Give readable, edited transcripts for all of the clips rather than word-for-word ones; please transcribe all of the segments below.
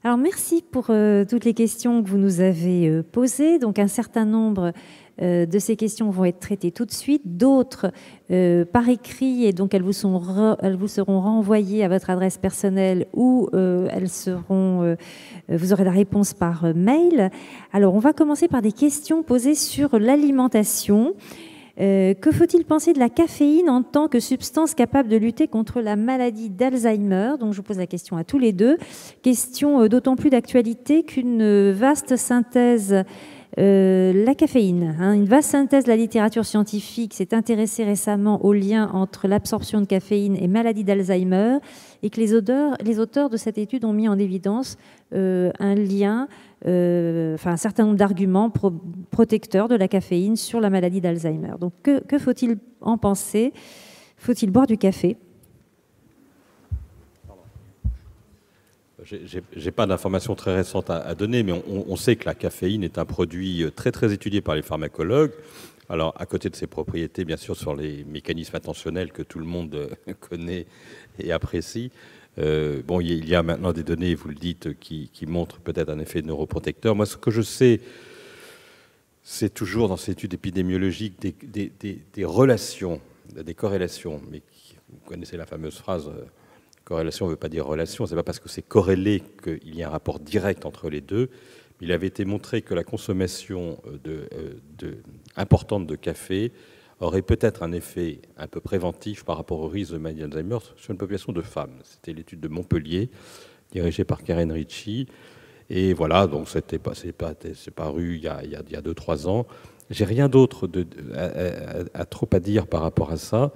Alors, merci pour toutes les questions que vous nous avez posées. Donc, un certain nombre de ces questions vont être traitées tout de suite, d'autres par écrit, et donc elles vous seront renvoyées à votre adresse personnelle ou vous aurez la réponse par mail. Alors, on va commencer par des questions posées sur l'alimentation. Que faut-il penser de la caféine en tant que substance capable de lutter contre la maladie d'Alzheimer? Donc, je vous pose la question à tous les deux. Question d'autant plus d'actualité qu'une vaste synthèse, la caféine, une vaste synthèse de la littérature scientifique s'est intéressée récemment au lien entre l'absorption de caféine et maladie d'Alzheimer, et que les auteurs de cette étude ont mis en évidence un lien, un certain nombre d'arguments protecteurs de la caféine sur la maladie d'Alzheimer. Donc, que faut-il en penser? Faut-il boire du café? J'ai pas d'informations très récentes à donner, mais on sait que la caféine est un produit très très étudié par les pharmacologues. Alors, à côté de ses propriétés, bien sûr, sur les mécanismes attentionnels que tout le monde connaît et apprécie, il y a maintenant des données, vous le dites, qui montrent peut-être un effet neuroprotecteur. Moi, ce que je sais, c'est toujours dans ces études épidémiologiques des relations, des corrélations. Mais vous connaissez la fameuse phrase corrélation ne veut pas dire relation. C'est pas parce que c'est corrélé qu'il y a un rapport direct entre les deux. Il avait été montré que la consommation importante de café aurait peut-être un effet un peu préventif par rapport au risque de maladie d'Alzheimer sur une population de femmes. C'était l'étude de Montpellier, dirigée par Karen Ritchie. Et voilà, donc c'est paru il y a 2-3 ans. J'ai rien d'autre trop à dire par rapport à ça.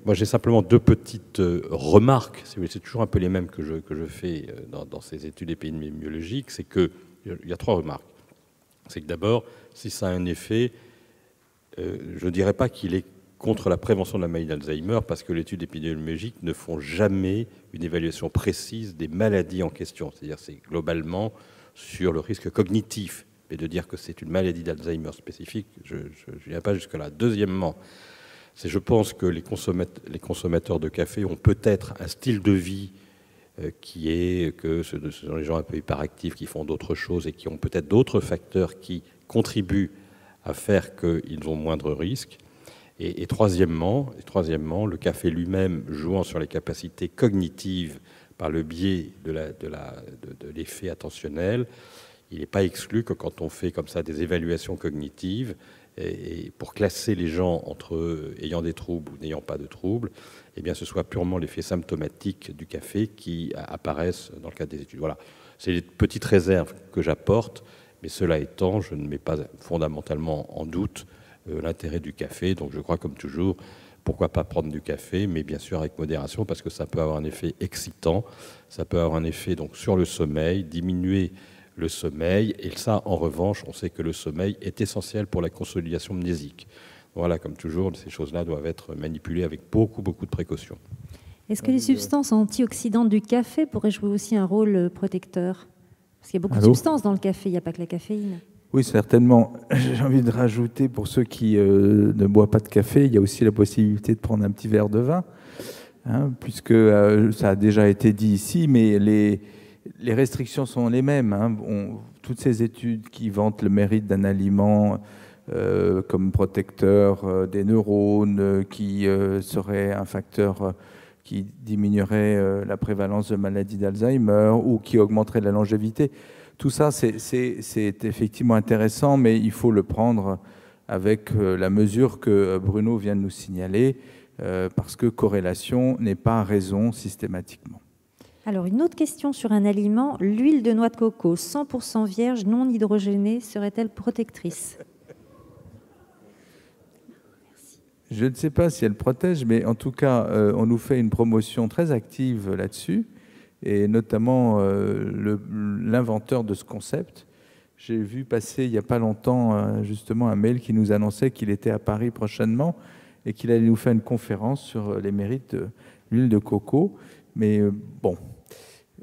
Moi, j'ai simplement 2 petites remarques. C'est toujours un peu les mêmes que je fais dans ces études épidémiologiques. C'est qu'il y a 3 remarques. C'est que d'abord, si ça a un effet, je ne dirais pas qu'il est contre la prévention de la maladie d'Alzheimer, parce que les études épidémiologiques ne font jamais une évaluation précise des maladies en question. C'est-à-dire c'est globalement sur le risque cognitif. Et de dire que c'est une maladie d'Alzheimer spécifique, je n'irai pas jusque-là. Deuxièmement, je pense que les consommateurs de café ont peut-être un style de vie qui est que ce sont les gens un peu hyperactifs qui font d'autres choses et qui ont peut-être d'autres facteurs qui contribuent à faire qu'ils ont moindre risque. Et troisièmement, le café lui-même jouant sur les capacités cognitives par le biais de l'effet attentionnel, il n'est pas exclu que quand on fait comme ça des évaluations cognitives, et pour classer les gens entre ayant des troubles ou n'ayant pas de troubles, eh bien, ce soit purement l'effet symptomatique du café qui apparaissent dans le cadre des études. Voilà, c'est les petites réserves que j'apporte, mais cela étant, je ne mets pas fondamentalement en doute l'intérêt du café. Donc je crois, comme toujours, pourquoi pas prendre du café, mais bien sûr avec modération, parce que ça peut avoir un effet excitant, ça peut avoir un effet donc sur le sommeil, diminuer le sommeil, et ça, en revanche, on sait que le sommeil est essentiel pour la consolidation mnésique. Voilà, comme toujours, ces choses-là doivent être manipulées avec beaucoup de précautions. Est-ce que les substances antioxydantes du café pourraient jouer aussi un rôle protecteur? Parce qu'il y a beaucoup de substances dans le café, il n'y a pas que la caféine. Oui, certainement. J'ai envie de rajouter, pour ceux qui ne boivent pas de café, il y a aussi la possibilité de prendre un petit verre de vin, puisque ça a déjà été dit ici, mais les restrictions sont les mêmes. Toutes ces études qui vantent le mérite d'un aliment comme protecteur des neurones, qui serait un facteur qui diminuerait la prévalence de maladies d'Alzheimer ou qui augmenterait la longévité. Tout ça, c'est effectivement intéressant, mais il faut le prendre avec la mesure que Bruno vient de nous signaler, parce que corrélation n'est pas raison systématiquement. Alors, une autre question sur un aliment. L'huile de noix de coco 100% vierge, non hydrogénée, serait-elle protectrice? Je ne sais pas si elle protège, mais en tout cas, on nous fait une promotion très active là-dessus, et notamment l'inventeur de ce concept. J'ai vu passer il n'y a pas longtemps justement un mail qui nous annonçait qu'il était à Paris prochainement et qu'il allait nous faire une conférence sur les mérites de l'huile de coco. Mais bon,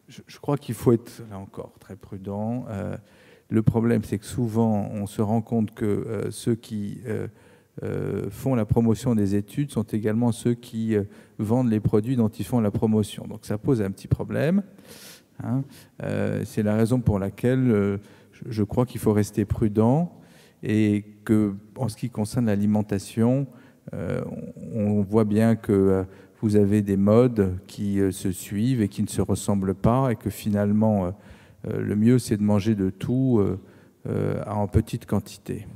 je crois qu'il faut être, là encore, très prudent. Le problème, c'est que souvent, on se rend compte que ceux qui font la promotion des études sont également ceux qui vendent les produits dont ils font la promotion. Donc ça pose un petit problème. hein. C'est la raison pour laquelle je crois qu'il faut rester prudent et que, en ce qui concerne l'alimentation, on voit bien que vous avez des modes qui se suivent et qui ne se ressemblent pas, et que finalement, le mieux, c'est de manger de tout en petite quantité.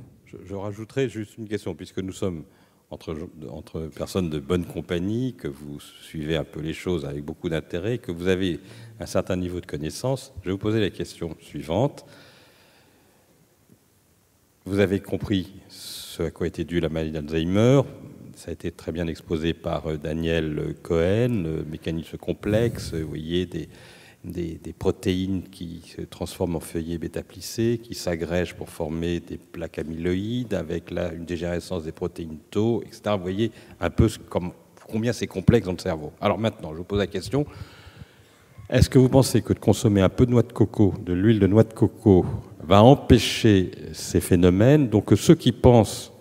Je rajouterai juste une question, puisque nous sommes entre personnes de bonne compagnie, que vous suivez un peu les choses avec beaucoup d'intérêt, que vous avez un certain niveau de connaissance. Je vais vous poser la question suivante. Vous avez compris ce à quoi était due la maladie d'Alzheimer. Ça a été très bien exposé par Daniel Cohen, mécanisme complexe, vous voyez, des protéines qui se transforment en feuillets bêta-plissés, qui s'agrègent pour former des plaques amyloïdes, avec une dégénérescence des protéines tau, etc. Vous voyez un peu combien c'est complexe dans le cerveau. Alors maintenant, je vous pose la question, est-ce que vous pensez que de consommer un peu de noix de coco, de l'huile de noix de coco, va empêcher ces phénomènes? Donc ceux qui pensent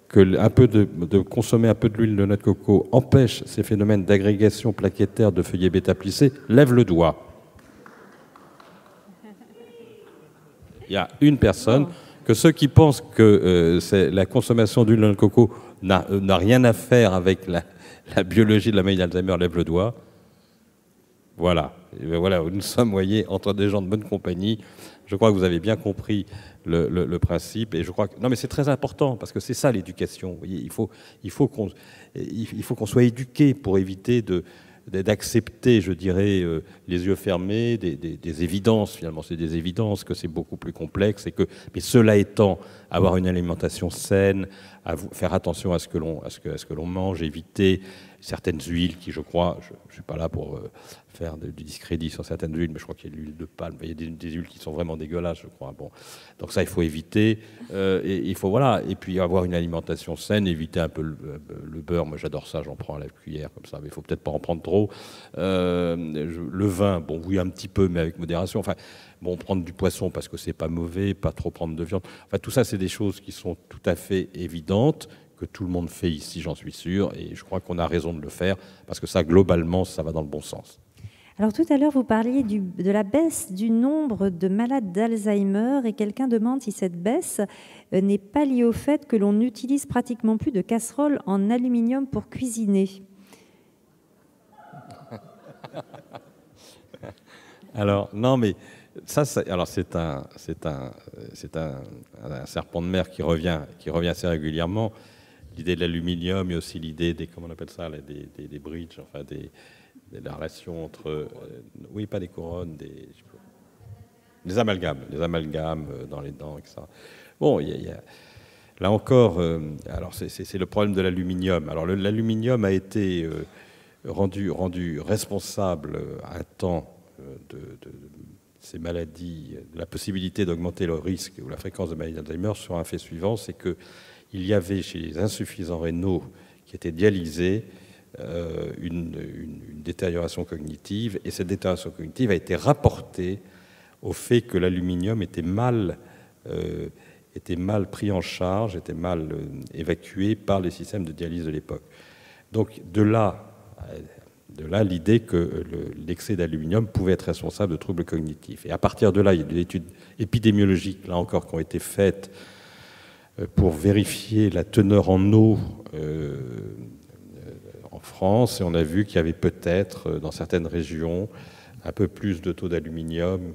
que de consommer un peu de l'huile de noix de coco empêche ces phénomènes d'agrégation plaquettaire de feuillets bêta-plissés, lève le doigt. Il y a une personne. Que ceux qui pensent que la consommation d'huile de noix de coco n'a rien à faire avec la biologie de la maladie d'Alzheimer, lève le doigt. Voilà. Voilà, nous sommes, voyez, entre des gens de bonne compagnie. Je crois que vous avez bien compris le principe, et je crois que non, mais c'est très important parce que c'est ça l'éducation. Vous voyez, il faut qu'on soit éduqué pour éviter d'accepter, je dirais, les yeux fermés, des évidences. Finalement, c'est des évidences que c'est beaucoup plus complexe, mais cela étant, avoir une alimentation saine, faire attention à ce que l'on mange, éviter certaines huiles qui, je crois, je ne suis pas là pour faire du discrédit sur certaines huiles, mais je crois qu'il y a l'huile de palme, il y a des huiles qui sont vraiment dégueulasses, je crois. Bon, donc ça, il faut éviter. Et il faut, voilà, et puis avoir une alimentation saine, éviter un peu le beurre. Moi, j'adore ça, j'en prends à la cuillère comme ça, mais il faut peut-être pas en prendre trop. Le vin, bon, oui, un petit peu, mais avec modération. Enfin, bon, prendre du poisson parce que c'est pas mauvais, pas trop prendre de viande. Enfin, tout ça, c'est des choses qui sont tout à fait évidentes, que tout le monde fait ici, j'en suis sûr, et je crois qu'on a raison de le faire, parce que ça, globalement, ça va dans le bon sens. Alors tout à l'heure, vous parliez de la baisse du nombre de malades d'Alzheimer, et quelqu'un demande si cette baisse n'est pas liée au fait que l'on n'utilise pratiquement plus de casseroles en aluminium pour cuisiner. Alors, non, mais ça alors c'est un serpent de mer qui revient assez régulièrement. L'idée de l'aluminium, et aussi l'idée des, comment on appelle ça, des bridges, enfin la relation entre, oui, pas des couronnes, des amalgames dans les dents, etc. Bon, là encore, alors c'est le problème de l'aluminium. Alors l'aluminium a été rendu responsable un temps de ces maladies, de la possibilité d'augmenter le risque ou la fréquence de maladies d'Alzheimer sur un fait suivant, c'est qu'il y avait chez les insuffisants rénaux qui étaient dialysés une détérioration cognitive, et cette détérioration cognitive a été rapportée au fait que l'aluminium était mal pris en charge, était mal évacué par les systèmes de dialyse de l'époque. Donc de là l'idée que l'excès d'aluminium pouvait être responsable de troubles cognitifs. Et à partir de là, il y a des études épidémiologiques, là encore, qui ont été faites pour vérifier la teneur en eau en France, et on a vu qu'il y avait peut-être, dans certaines régions, un peu plus de taux d'aluminium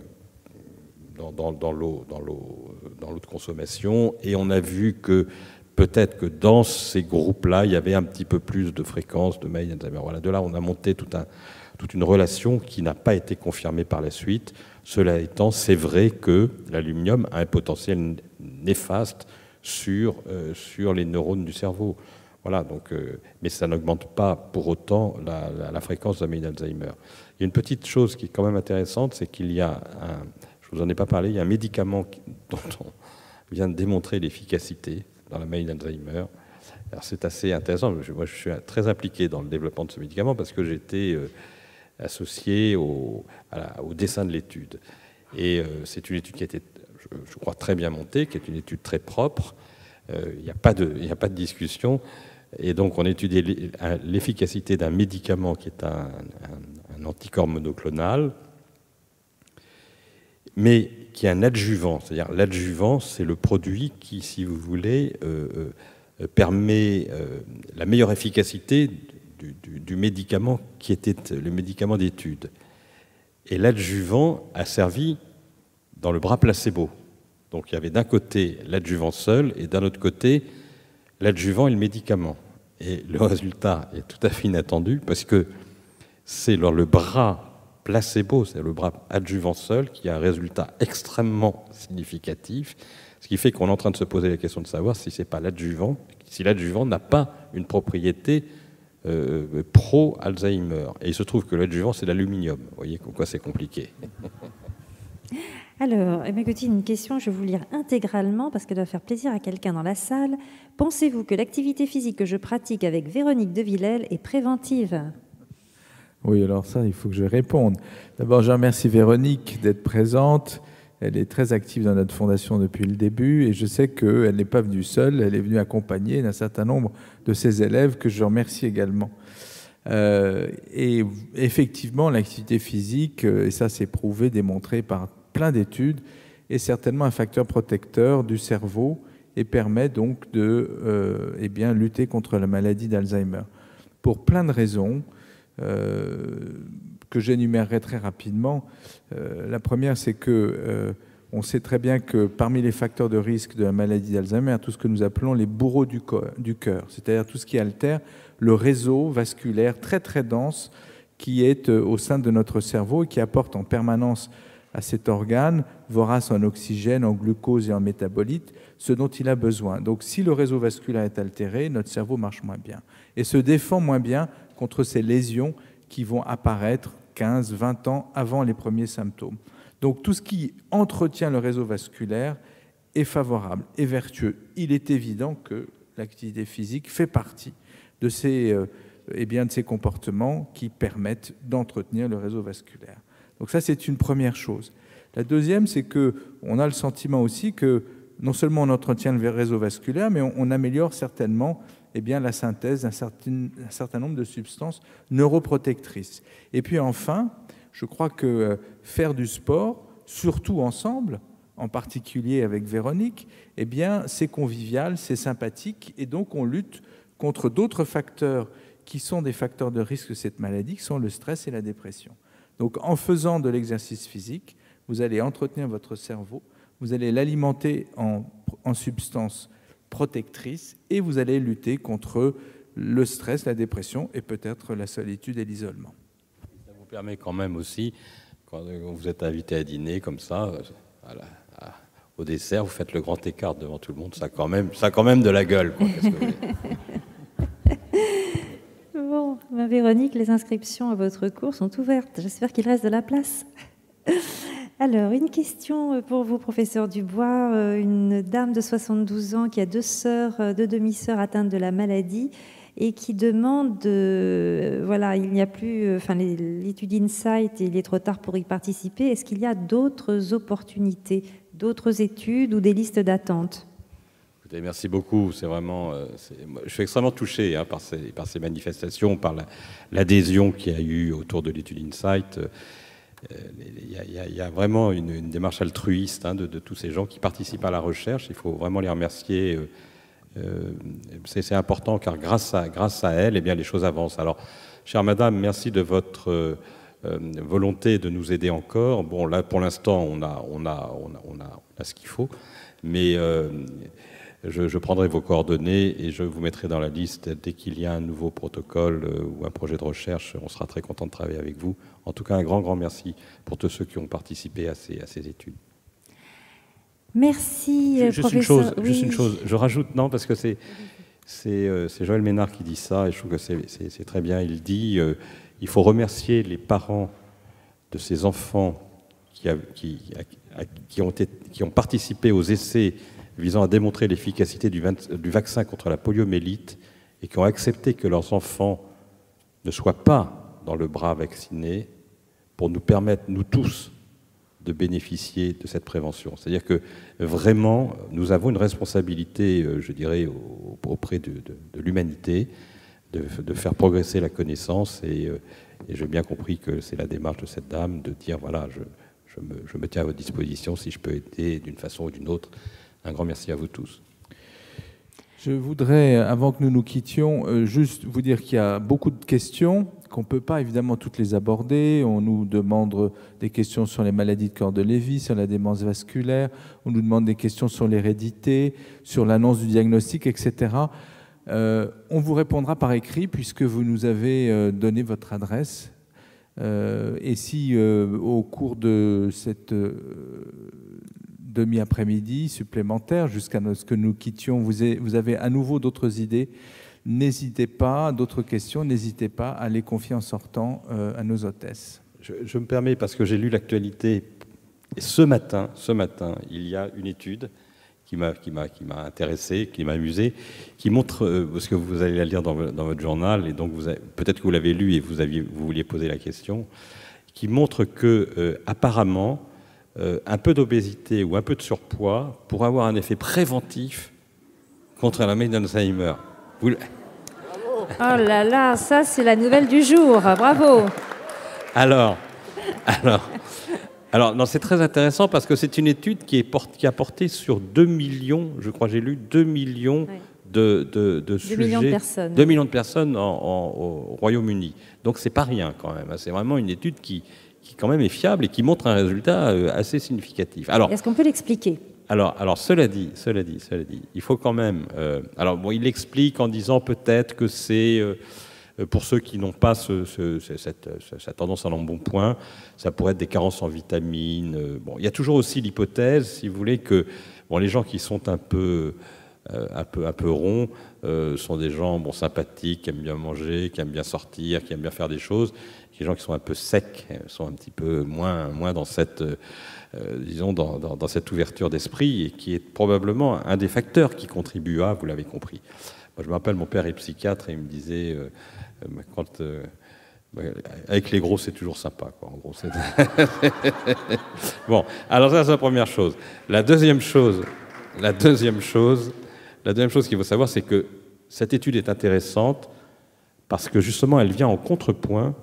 dans l'eau de consommation, et on a vu que peut-être que dans ces groupes-là, il y avait un petit peu plus de fréquence de maladie d'Alzheimer. Voilà, de là, on a monté toute une relation qui n'a pas été confirmée par la suite. Cela étant, c'est vrai que l'aluminium a un potentiel néfaste sur les neurones du cerveau. Voilà, donc, mais ça n'augmente pas pour autant la fréquence de la maladie d'Alzheimer. Il y a une petite chose qui est quand même intéressante, c'est qu'il y a je ne vous en ai pas parlé, il y a un médicament dont on vient de démontrer l'efficacité dans la maladie d'Alzheimer. Alors c'est assez intéressant. Moi, je suis très impliqué dans le développement de ce médicament parce que j'étais associé au dessin de l'étude. Et c'est une étude qui a été, je crois, très bien montée, qui est une étude très propre. Il n'y a pas de discussion. Et donc, on étudiait l'efficacité d'un médicament qui est un anticorps monoclonal. mais qui est un adjuvant. C'est-à-dire l'adjuvant, c'est le produit qui, si vous voulez, permet la meilleure efficacité du médicament qui était le médicament d'étude. Et l'adjuvant a servi dans le bras placebo. Donc il y avait d'un côté l'adjuvant seul et d'un autre côté l'adjuvant et le médicament. Et le résultat est tout à fait inattendu parce que c'est le bras placebo, c'est le bras adjuvant seul qui a un résultat extrêmement significatif, ce qui fait qu'on est en train de se poser la question de savoir si c'est pas l'adjuvant, si l'adjuvant n'a pas une propriété pro-Alzheimer. Et il se trouve que l'adjuvant, c'est l'aluminium. Vous voyez pourquoi c'est compliqué. Alors, écoutez, une question, je vais vous lire intégralement parce qu'elle doit faire plaisir à quelqu'un dans la salle. Pensez-vous que l'activité physique que je pratique avec Véronique de Villèle est préventive ? Oui, alors ça, il faut que je réponde. D'abord, je remercie Véronique d'être présente. Elle est très active dans notre fondation depuis le début et je sais qu'elle n'est pas venue seule, elle est venue accompagnée d'un certain nombre de ses élèves que je remercie également. Et effectivement, l'activité physique, et ça c'est prouvé, démontré par plein d'études, est certainement un facteur protecteur du cerveau et permet donc de lutter contre la maladie d'Alzheimer. Pour plein de raisons que j'énumérerai très rapidement. La première, c'est que on sait très bien que parmi les facteurs de risque de la maladie d'Alzheimer, tout ce que nous appelons les bourreaux du cœur, c'est-à-dire tout ce qui altère le réseau vasculaire très très dense qui est au sein de notre cerveau et qui apporte en permanence à cet organe, vorace en oxygène, en glucose et en métabolites, ce dont il a besoin. Donc si le réseau vasculaire est altéré, notre cerveau marche moins bien et se défend moins bien contre ces lésions qui vont apparaître 15, 20 ans avant les premiers symptômes. Donc tout ce qui entretient le réseau vasculaire est favorable et vertueux. Il est évident que l'activité physique fait partie de ces comportements qui permettent d'entretenir le réseau vasculaire. Donc ça, c'est une première chose. La deuxième, c'est qu'on a le sentiment aussi que non seulement on entretient le réseau vasculaire, mais on améliore certainement la synthèse d'un certain nombre de substances neuroprotectrices. Et puis enfin, je crois que faire du sport, surtout ensemble, en particulier avec Véronique, c'est convivial, c'est sympathique, et donc on lutte contre d'autres facteurs qui sont des facteurs de risque de cette maladie, qui sont le stress et la dépression. Donc en faisant de l'exercice physique, vous allez entretenir votre cerveau, vous allez l'alimenter en substances protectrices et vous allez lutter contre le stress, la dépression et peut-être la solitude et l'isolement. Ça vous permet quand même aussi, quand vous êtes invité à dîner comme ça, au dessert, vous faites le grand écart devant tout le monde, ça a quand même de la gueule, quoi. Qu'est-ce que vous voulez ? Bon, Véronique, les inscriptions à votre cours sont ouvertes. J'espère qu'il reste de la place. Alors, une question pour vous, professeur Dubois. Une dame de 72 ans qui a deux demi-sœurs atteintes de la maladie et qui demande, il n'y a plus, l'étude Insight, il est trop tard pour y participer. Est-ce qu'il y a d'autres opportunités, d'autres études ou des listes d'attente ? Merci beaucoup. C'est vraiment, je suis extrêmement touché par ces manifestations, par l'adhésion qu'il y a eu autour de l'étude Insight. Il y a vraiment une démarche altruiste de tous ces gens qui participent à la recherche. Il faut vraiment les remercier. C'est important car grâce à elles, les choses avancent. Alors, chère madame, merci de votre volonté de nous aider encore. Bon, là, pour l'instant, on a ce qu'il faut, mais je prendrai vos coordonnées et je vous mettrai dans la liste dès qu'il y a un nouveau protocole ou un projet de recherche. On sera très content de travailler avec vous. En tout cas, un grand merci pour tous ceux qui ont participé à ces études. Merci, professeur. Juste une chose, je rajoute, parce que c'est Joël Ménard qui dit ça, et je trouve que c'est très bien. Il dit il faut remercier les parents de ces enfants qui ont participé aux essais visant à démontrer l'efficacité du vaccin contre la poliomyélite et qui ont accepté que leurs enfants ne soient pas dans le bras vacciné pour nous permettre, nous tous, de bénéficier de cette prévention. C'est-à-dire que vraiment, nous avons une responsabilité, je dirais, auprès de l'humanité, de faire progresser la connaissance et j'ai bien compris que c'est la démarche de cette dame de dire, voilà, je me tiens à votre disposition si je peux aider d'une façon ou d'une autre. Un grand merci à vous tous. Je voudrais, avant que nous nous quittions, juste vous dire qu'il y a beaucoup de questions, qu'on ne peut pas évidemment toutes les aborder. On nous demande des questions sur les maladies de corps de Lévy, sur la démence vasculaire, on nous demande des questions sur l'hérédité, sur l'annonce du diagnostic, etc. On vous répondra par écrit puisque vous nous avez donné votre adresse. Et si au cours de cette demi-après-midi supplémentaire, jusqu'à ce que nous quittions, vous avez à nouveau d'autres idées, n'hésitez pas, d'autres questions, n'hésitez pas à les confier en sortant à nos hôtesses. Je me permets, parce que j'ai lu l'actualité, et ce matin, il y a une étude qui m'a intéressé, qui m'a amusé, qui montre, parce que vous allez la lire dans votre journal, et donc peut-être que vous l'avez lu et vous vouliez poser la question, qui montre que apparemment, un peu d'obésité ou un peu de surpoids pourrait avoir un effet préventif contre la maladie d'Alzheimer. Oh là là, ça c'est la nouvelle du jour, bravo. Alors, non, c'est très intéressant parce que c'est une étude qui a porté sur 2 millions, je crois j'ai lu, 2 millions de sujets, 2 millions de personnes. 2 millions de personnes au Royaume-Uni. Donc c'est pas rien quand même, c'est vraiment une étude qui quand même est fiable et qui montre un résultat assez significatif. Alors, est-ce qu'on peut l'expliquer ? Alors, cela dit, il faut quand même... il explique en disant peut-être que c'est, pour ceux qui n'ont pas cette tendance à l'embonpoint, ça pourrait être des carences en vitamines. Il y a toujours aussi l'hypothèse, si vous voulez, que les gens qui sont un peu ronds sont des gens sympathiques, qui aiment bien manger, qui aiment bien sortir, qui aiment bien faire des choses. Les gens qui sont un peu secs sont un petit peu moins dans cette... disons, dans cette ouverture d'esprit, et qui est probablement un des facteurs qui contribue à, vous l'avez compris. Moi, je me rappelle, mon père est psychiatre, et il me disait, avec les gros, c'est toujours sympa, quoi. En gros, Bon, alors ça, c'est la première chose. La deuxième chose qu'il faut savoir, c'est que cette étude est intéressante parce que, justement, elle vient en contrepoint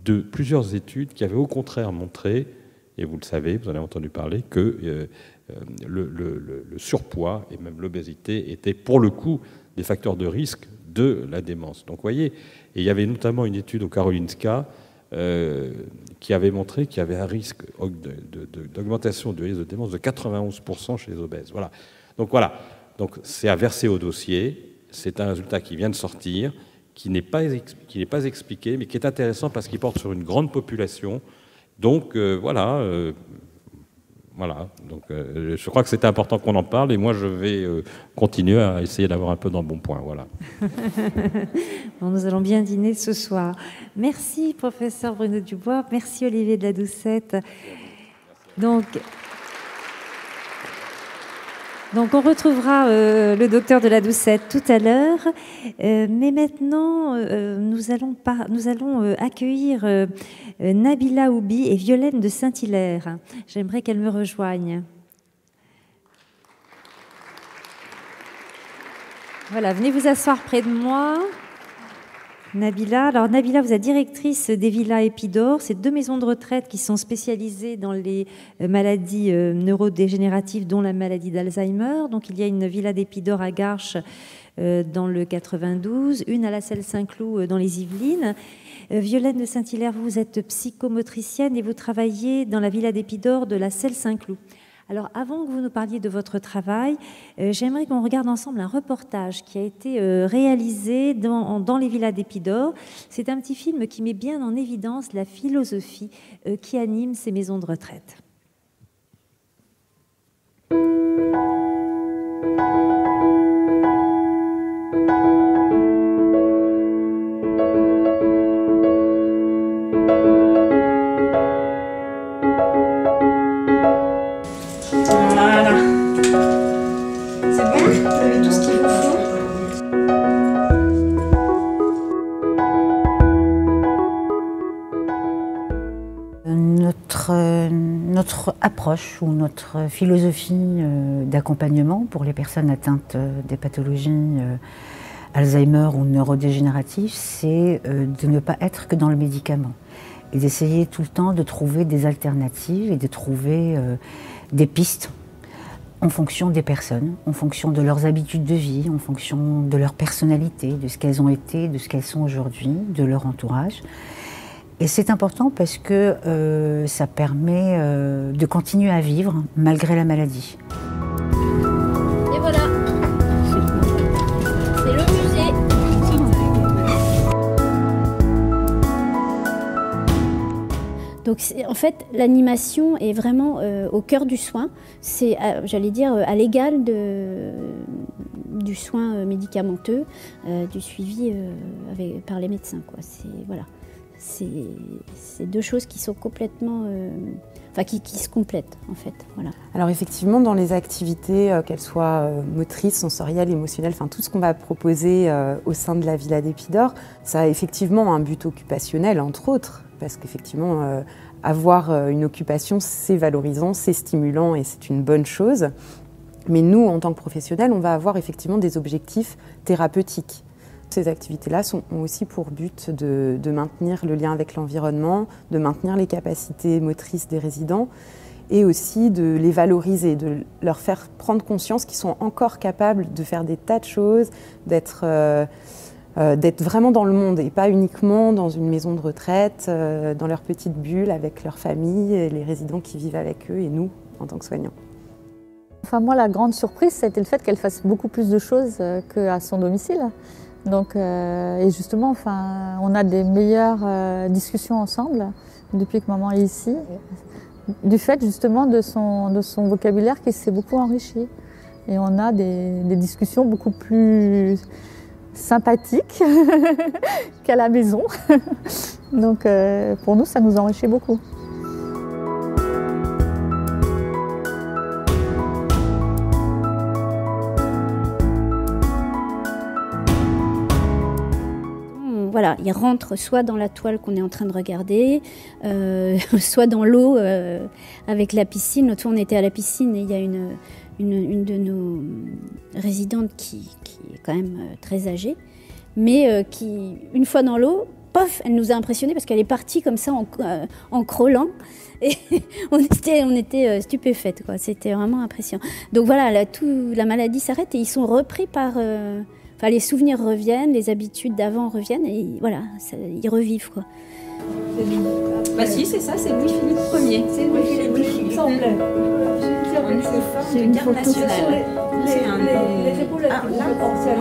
de plusieurs études qui avaient, au contraire, montré, et vous le savez, vous en avez entendu parler, que le surpoids et même l'obésité étaient pour le coup des facteurs de risque de la démence. Donc vous voyez, et il y avait notamment une étude au Karolinska qui avait montré qu'il y avait un risque d'augmentation du risque de démence de 91% chez les obèses. Voilà. Donc c'est à verser au dossier, c'est un résultat qui vient de sortir, qui n'est pas expliqué, mais qui est intéressant parce qu'il porte sur une grande population. Donc voilà. Donc je crois que c'était important qu'on en parle, et moi je vais continuer à essayer d'avoir un peu dans le bon point. Voilà. Bon, nous allons bien dîner ce soir. Merci professeur Bruno Dubois, merci Olivier de la Doucette. Donc on retrouvera le docteur de la Doucette tout à l'heure, mais maintenant nous allons accueillir Nabila Oubi et Violaine de Saint-Hilaire. J'aimerais qu'elles me rejoignent. Voilà, venez vous asseoir près de moi. Nabila. Alors Nabila, vous êtes directrice des Villas Épidore. C'est 2 maisons de retraite qui sont spécialisées dans les maladies neurodégénératives, dont la maladie d'Alzheimer. Donc il y a une Villa d'Épidore à Garches dans le 92, une à la Celle-Saint-Cloud dans les Yvelines. Violaine de Saint-Hilaire, vous êtes psychomotricienne et vous travaillez dans la Villa d'Épidore de la Celle-Saint-Cloud. Alors, avant que vous nous parliez de votre travail, j'aimerais qu'on regarde ensemble un reportage qui a été réalisé dans les Villas d'Épidore. C'est un petit film qui met bien en évidence la philosophie qui anime ces maisons de retraite. Notre approche ou notre philosophie d'accompagnement pour les personnes atteintes des pathologies Alzheimer ou neurodégénératives, c'est de ne pas être que dans le médicament et d'essayer tout le temps de trouver des alternatives et de trouver des pistes en fonction des personnes, en fonction de leurs habitudes de vie, en fonction de leur personnalité, de ce qu'elles ont été, de ce qu'elles sont aujourd'hui, de leur entourage. Et c'est important parce que ça permet de continuer à vivre malgré la maladie. Et voilà, c'est le musée. Donc en fait, l'animation est vraiment au cœur du soin. C'est, j'allais dire, à l'égal du soin médicamenteux, du suivi par les médecins, quoi. Voilà. C'est deux choses qui sont complètement, qui se complètent en fait. Voilà. Alors effectivement, dans les activités, qu'elles soient motrices, sensorielles, émotionnelles, tout ce qu'on va proposer au sein de la Villa d'Épidore, ça a effectivement un but occupationnel, entre autres, parce qu'effectivement, avoir une occupation, c'est valorisant, c'est stimulant et c'est une bonne chose. Mais nous, en tant que professionnels, on va avoir effectivement des objectifs thérapeutiques. Ces activités-là ont aussi pour but de maintenir le lien avec l'environnement, de maintenir les capacités motrices des résidents et aussi de les valoriser, de leur faire prendre conscience qu'ils sont encore capables de faire des tas de choses, d'être vraiment dans le monde et pas uniquement dans une maison de retraite, dans leur petite bulle avec leur famille, et les résidents qui vivent avec eux et nous en tant que soignants. Enfin, moi, la grande surprise, c'était le fait qu'elle fasse beaucoup plus de choses qu'à son domicile. Donc, et justement, on a des meilleures discussions ensemble depuis que maman est ici, du fait justement de son vocabulaire qui s'est beaucoup enrichi. Et on a des discussions beaucoup plus sympathiques qu'à la maison. Donc, pour nous, ça nous enrichit beaucoup. Voilà, il rentre soit dans la toile qu'on est en train de regarder, soit dans l'eau avec la piscine. L'autre fois, on était à la piscine et il y a une de nos résidentes qui est quand même très âgée, mais qui, une fois dans l'eau, pof, elle nous a impressionnés parce qu'elle est partie comme ça en crawlant. Et on était stupéfaites, quoi. C'était vraiment impressionnant. Donc voilà, la maladie s'arrête et ils sont repris par... les souvenirs reviennent, les habitudes d'avant reviennent et voilà, ils revivent, quoi. Bah si, c'est ça, c'est Louis-Philippe Ier. C'est Louis-Philippe Ier. C'est une garde nationale. C'est un... Les épaules, là, oui, là, c'est un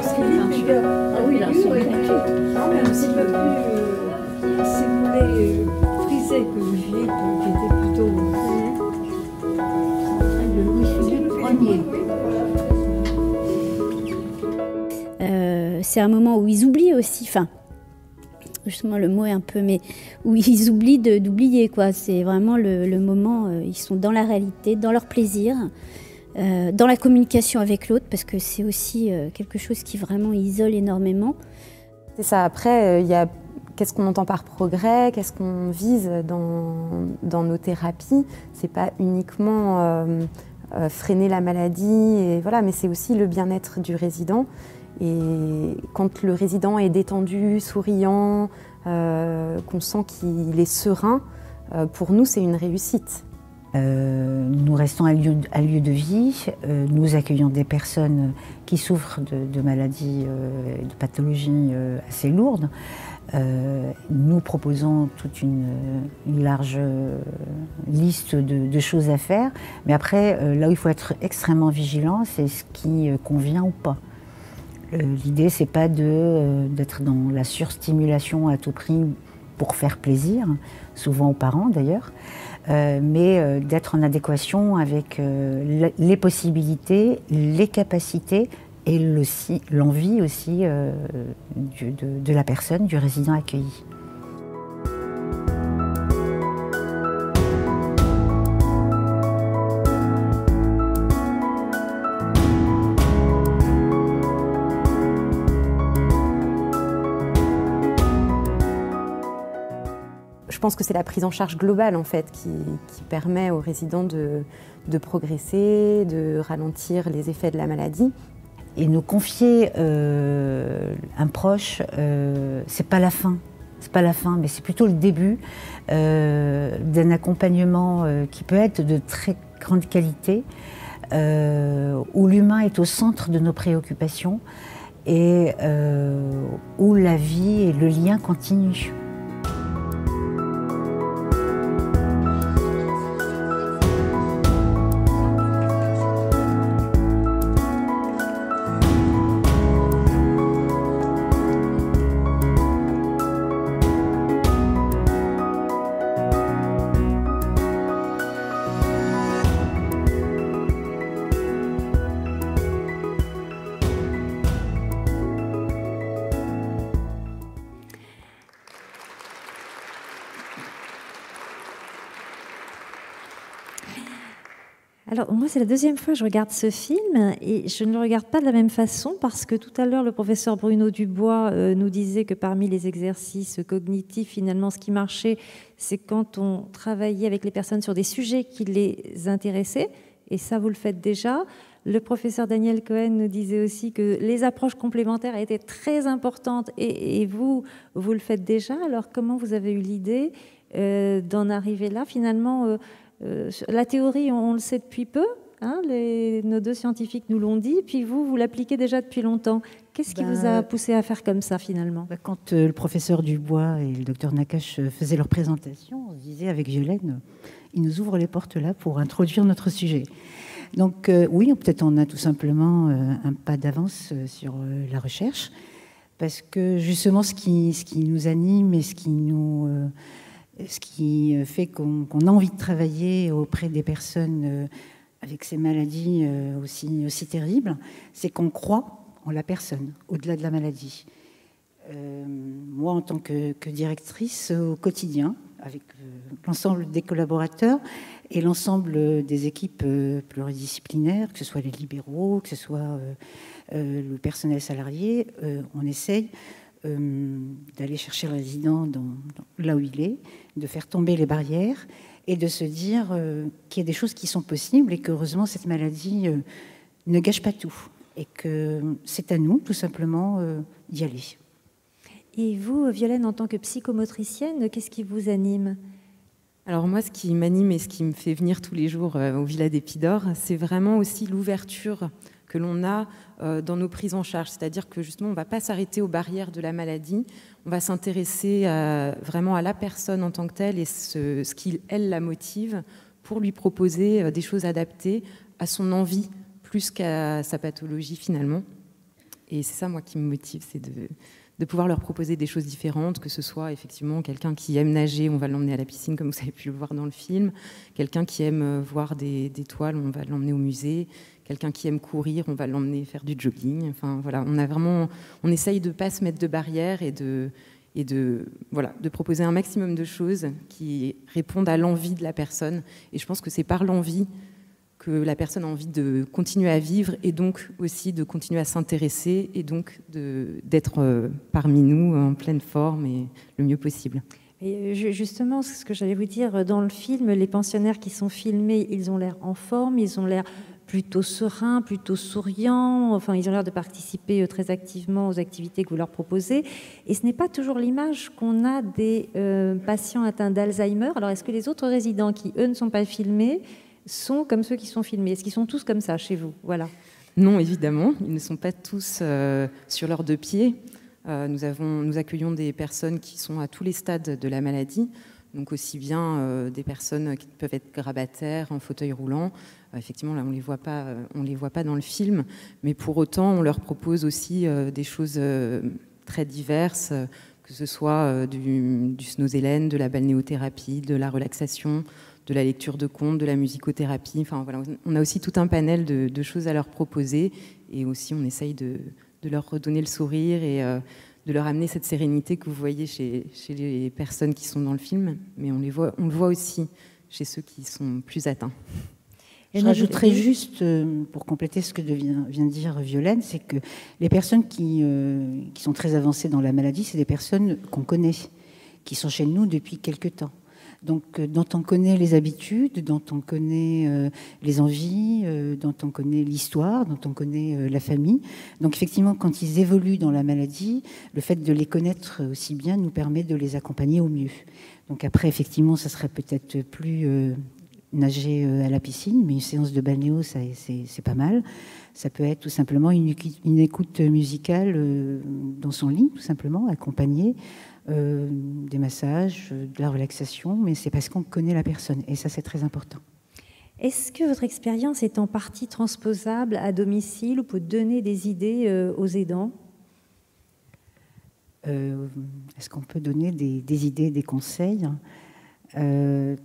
petit peu plus, si vous voulez, frisé que Louis-Philippe, qui était plutôt... Le Louis-Philippe Ier. C'est un moment où ils oublient aussi, justement le mot est un peu, mais où ils oublient d'oublier, quoi. C'est vraiment le moment, ils sont dans la réalité, dans leur plaisir, dans la communication avec l'autre, parce que c'est aussi quelque chose qui vraiment isole énormément. C'est ça, après, il y a qu'est-ce qu'on entend par progrès, qu'est-ce qu'on vise dans nos thérapies. C'est pas uniquement freiner la maladie, et voilà, mais c'est aussi le bien-être du résident. Et quand le résident est détendu, souriant, qu'on sent qu'il est serein, pour nous, c'est une réussite. Nous restons à lieu de vie, nous accueillons des personnes qui souffrent de maladies, de pathologies assez lourdes. Nous proposons toute une large liste de choses à faire, mais après, là où il faut être extrêmement vigilant, c'est ce qui convient ou pas. L'idée, c'est pas d'être dans la surstimulation à tout prix pour faire plaisir, souvent aux parents d'ailleurs, mais d'être en adéquation avec les possibilités, les capacités et l'envie aussi de la personne, du résident accueilli. Je pense que c'est la prise en charge globale en fait qui permet aux résidents de progresser, de ralentir les effets de la maladie. Et nous confier un proche, c'est pas la fin, c'est pas la fin, mais c'est plutôt le début d'un accompagnement qui peut être de très grande qualité, où l'humain est au centre de nos préoccupations et où la vie et le lien continuent. Alors, moi, c'est la deuxième fois que je regarde ce film et je ne le regarde pas de la même façon parce que tout à l'heure, le professeur Bruno Dubois nous disait que parmi les exercices cognitifs, finalement, ce qui marchait, c'est quand on travaillait avec les personnes sur des sujets qui les intéressaient. Et ça, vous le faites déjà. Le professeur Daniel Cohen nous disait aussi que les approches complémentaires étaient très importantes et vous le faites déjà. Alors, comment vous avez eu l'idée d'en arriver là, finalement la théorie, on le sait depuis peu, hein, nos deux scientifiques nous l'ont dit, puis vous l'appliquez déjà depuis longtemps. Qu'est-ce qui vous a poussé à faire comme ça, finalement? Quand le professeur Dubois et le docteur Nakache faisaient leur présentation, on se disait avec Violaine, ils nous ouvrent les portes là pour introduire notre sujet. Donc oui, peut-être on a tout simplement un pas d'avance sur la recherche, parce que justement ce qui nous anime et ce qui fait qu'on a envie de travailler auprès des personnes avec ces maladies aussi terribles, c'est qu'on croit en la personne, au-delà de la maladie. Moi, en tant que directrice au quotidien, avec l'ensemble des collaborateurs et l'ensemble des équipes pluridisciplinaires, que ce soit les libéraux, que ce soit le personnel salarié, on essaye d'aller chercher le résident là où il est, de faire tomber les barrières et de se dire qu'il y a des choses qui sont possibles et qu'heureusement cette maladie ne gâche pas tout et que c'est à nous tout simplement d'y aller. Et vous, Violaine, en tant que psychomotricienne, qu'est-ce qui vous anime ? Alors moi, ce qui m'anime et ce qui me fait venir tous les jours au Villa d'Épidore, c'est vraiment aussi l'ouverture que l'on a dans nos prises en charge. C'est-à-dire que justement, on ne va pas s'arrêter aux barrières de la maladie, on va s'intéresser vraiment à la personne en tant que telle et ce qui, elle, la motive pour lui proposer des choses adaptées à son envie plus qu'à sa pathologie finalement. Et c'est ça, moi, qui me motive, c'est de pouvoir leur proposer des choses différentes, que ce soit effectivement quelqu'un qui aime nager, on va l'emmener à la piscine, comme vous avez pu le voir dans le film, quelqu'un qui aime voir des toiles, on va l'emmener au musée, quelqu'un qui aime courir, on va l'emmener faire du jogging. Enfin, voilà, on essaye de ne pas se mettre de barrières et de proposer un maximum de choses qui répondent à l'envie de la personne. Et je pense que c'est par l'envie que la personne a envie de continuer à vivre et donc aussi de continuer à s'intéresser et donc d'être parmi nous en pleine forme et le mieux possible. Et justement, ce que j'allais vous dire, dans le film, les pensionnaires qui sont filmés, ils ont l'air en forme, ils ont l'air plutôt sereins, plutôt souriants, enfin ils ont l'air de participer très activement aux activités que vous leur proposez. Et ce n'est pas toujours l'image qu'on a des patients atteints d'Alzheimer. Alors est-ce que les autres résidents qui, eux, ne sont pas filmés, sont comme ceux qui sont filmés? Est-ce qu'ils sont tous comme ça chez vous? Voilà. Non, évidemment, ils ne sont pas tous sur leurs deux pieds. Nous accueillons des personnes qui sont à tous les stades de la maladie, donc aussi bien des personnes qui peuvent être grabataires, en fauteuil roulant. Effectivement, là, on les voit pas dans le film, mais pour autant, on leur propose aussi des choses très diverses, que ce soit du snozélène, de la balnéothérapie, de la relaxation, de la lecture de contes, de la musicothérapie. Enfin, voilà, on a aussi tout un panel de choses à leur proposer et aussi on essaye de leur redonner le sourire et de leur amener cette sérénité que vous voyez chez les personnes qui sont dans le film, mais on le voit aussi chez ceux qui sont plus atteints. Je rajouterais juste, pour compléter ce que vient de dire Violaine, c'est que les personnes qui sont très avancées dans la maladie, c'est des personnes qu'on connaît, qui sont chez nous depuis quelque temps. donc dont on connaît les habitudes, dont on connaît les envies, dont on connaît l'histoire, dont on connaît la famille. Donc effectivement, quand ils évoluent dans la maladie, le fait de les connaître aussi bien nous permet de les accompagner au mieux. Donc après, effectivement, ça serait peut-être plus nager à la piscine, mais une séance de balnéo, c'est pas mal. Ça peut être tout simplement une écoute musicale dans son lit, tout simplement, accompagnée, des massages, de la relaxation, mais c'est parce qu'on connaît la personne, et ça, c'est très important. Est-ce que votre expérience est en partie transposable à domicile ou peut donner des idées aux aidants? Est-ce qu'on peut donner des idées, des conseils?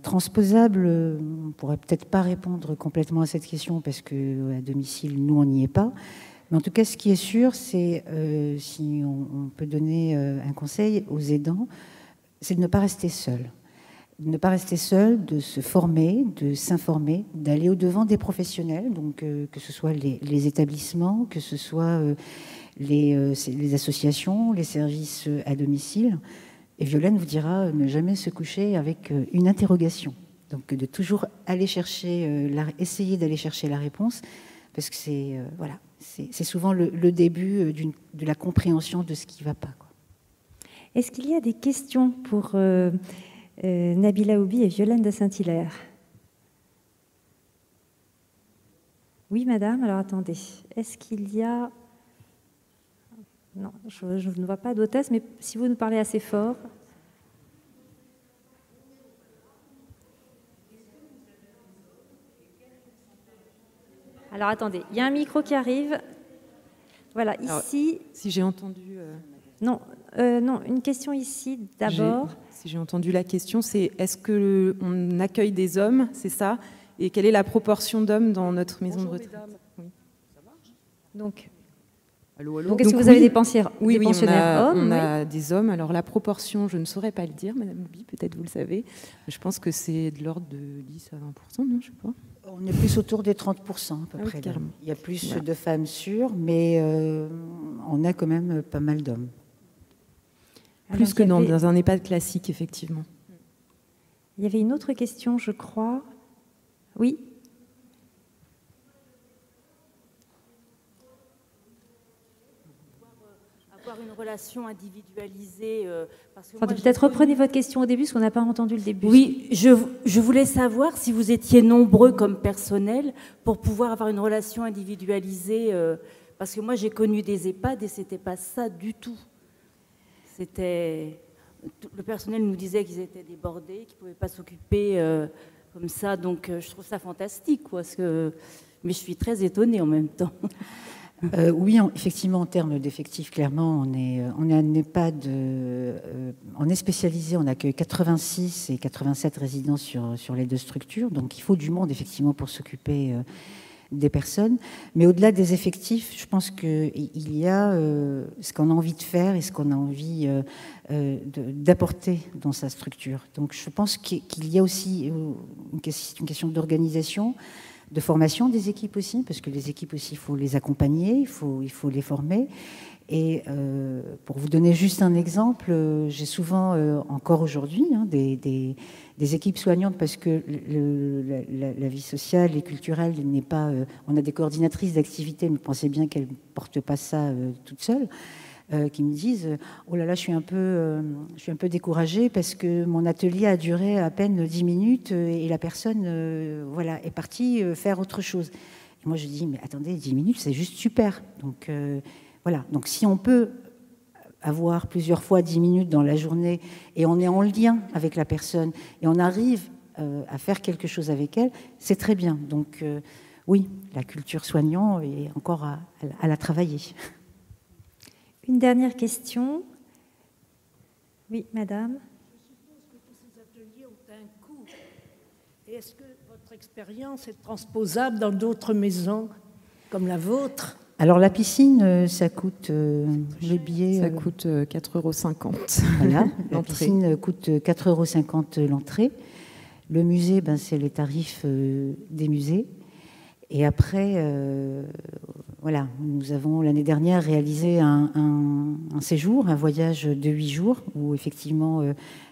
Transposable, on ne pourrait peut-être pas répondre complètement à cette question parce qu'à domicile, nous, on n'y est pas. Mais en tout cas, ce qui est sûr, c'est, si on peut donner un conseil aux aidants, c'est de ne pas rester seul. De ne pas rester seul, de se former, de s'informer, d'aller au-devant des professionnels, donc que ce soit les établissements, que ce soit les associations, les services à domicile. Et Violaine vous dira ne jamais se coucher avec une interrogation. Donc de toujours aller chercher, essayer d'aller chercher la réponse, parce que c'est souvent le début de la compréhension de ce qui ne va pas, quoi. Est-ce qu'il y a des questions pour Nabila Oubi et Violaine de Saint-Hilaire? Oui, madame, alors attendez. Est-ce qu'il y a... Non, je ne vois pas d'hôtesse, mais si vous nous parlez assez fort. Alors attendez, il y a un micro qui arrive. Voilà, ici. Alors, si j'ai entendu. Non, une question ici d'abord. Si j'ai entendu la question, c'est est-ce qu'on accueille des hommes, c'est ça? Et quelle est la proportion d'hommes dans notre maison de retraite? Oui. Ça marche. Donc. Allô, allô. Donc, est-ce que vous avez des pensionnaires hommes? On a des hommes. Alors, la proportion, je ne saurais pas le dire, Madame Oubi, peut-être vous le savez. Je pense que c'est de l'ordre de 10 à 20%, non? Je sais pas. On est plus autour des 30% à peu près. Il y a plus de femmes sûres, mais on a quand même pas mal d'hommes. Plus que dans un EHPAD classique, effectivement. Il y avait une autre question, je crois. Oui. Une relation individualisée. Peut-être reprenez votre question au début, parce qu'on n'a pas entendu le début. Oui, je voulais savoir si vous étiez nombreux comme personnel pour pouvoir avoir une relation individualisée, parce que moi j'ai connu des EHPAD et c'était pas ça du tout. Le personnel nous disait qu'ils étaient débordés, qu'ils ne pouvaient pas s'occuper comme ça, donc je trouve ça fantastique, quoi, mais je suis très étonnée en même temps. Oui, effectivement, en termes d'effectifs, clairement, on est un EHPAD, on est spécialisé, on accueille 86 et 87 résidents sur les deux structures, donc il faut du monde, effectivement, pour s'occuper des personnes. Mais au-delà des effectifs, je pense qu'il y a ce qu'on a envie de faire et ce qu'on a envie d'apporter dans sa structure. Donc je pense qu'il y a aussi une question d'organisation, de formation des équipes aussi, parce que les équipes aussi, il faut les accompagner, il faut les former. Et pour vous donner juste un exemple, j'ai souvent, encore aujourd'hui, des équipes soignantes, parce que la vie sociale et culturelle n'est pas... on a des coordinatrices d'activités, mais pensez bien qu'elles ne portent pas ça toutes seules, qui me disent « Oh là là, je suis un peu découragée parce que mon atelier a duré à peine 10 minutes et la personne est partie faire autre chose. » Et moi, je dis « Mais attendez, 10 minutes, c'est juste super. » Donc, voilà. Donc, si on peut avoir plusieurs fois 10 minutes dans la journée et on est en lien avec la personne et on arrive à faire quelque chose avec elle, c'est très bien. Donc, oui, la culture soignante est encore à la travailler. Une dernière question. Oui, madame. Je suppose que tous ces ateliers ont un coût. Et est-ce que votre expérience est transposable dans d'autres maisons comme la vôtre? Alors la piscine, ça coûte le billet... Ça coûte 4,50 €. Voilà, la piscine coûte 4,50 € l'entrée. Le musée, c'est les tarifs des musées. Et après, voilà, nous avons l'année dernière réalisé un séjour, un voyage de 8 jours, où effectivement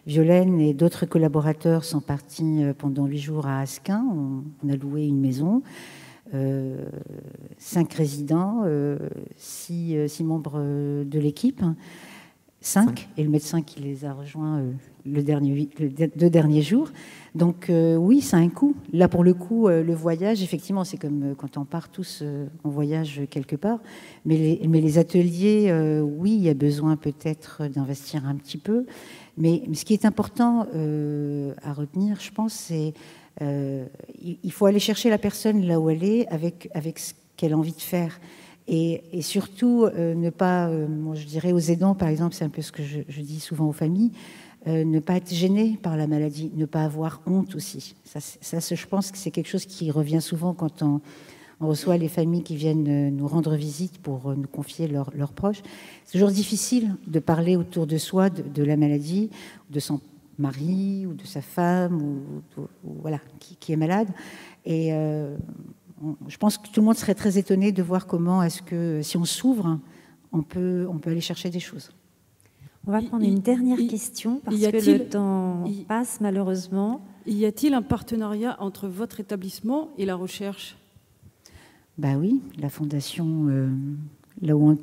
Violaine et d'autres collaborateurs sont partis pendant 8 jours à Asquin. On a loué une maison, 5 résidents, 6 membres de l'équipe, 5, et le médecin qui les a rejoints les 2 derniers jours. Donc oui, ça a un coût. Là, pour le coup, le voyage, effectivement, c'est comme quand on part tous en voyage quelque part. Mais les ateliers, oui, il y a besoin peut-être d'investir un petit peu. Mais ce qui est important à retenir, je pense, c'est il faut aller chercher la personne là où elle est avec ce qu'elle a envie de faire. Et surtout, ne pas, moi, je dirais aux aidants, par exemple, c'est un peu ce que je dis souvent aux familles, ne pas être gêné par la maladie, ne pas avoir honte aussi. Ça, je pense que c'est quelque chose qui revient souvent quand on reçoit les familles qui viennent nous rendre visite pour nous confier leurs proches. C'est toujours difficile de parler autour de soi de la maladie, de son mari ou de sa femme ou voilà, qui est malade. Et je pense que tout le monde serait très étonné de voir comment est-ce que, si on s'ouvre, on peut aller chercher des choses. On va prendre une dernière question parce que le temps passe malheureusement. Y a-t-il un partenariat entre votre établissement et la recherche? Ben oui, la fondation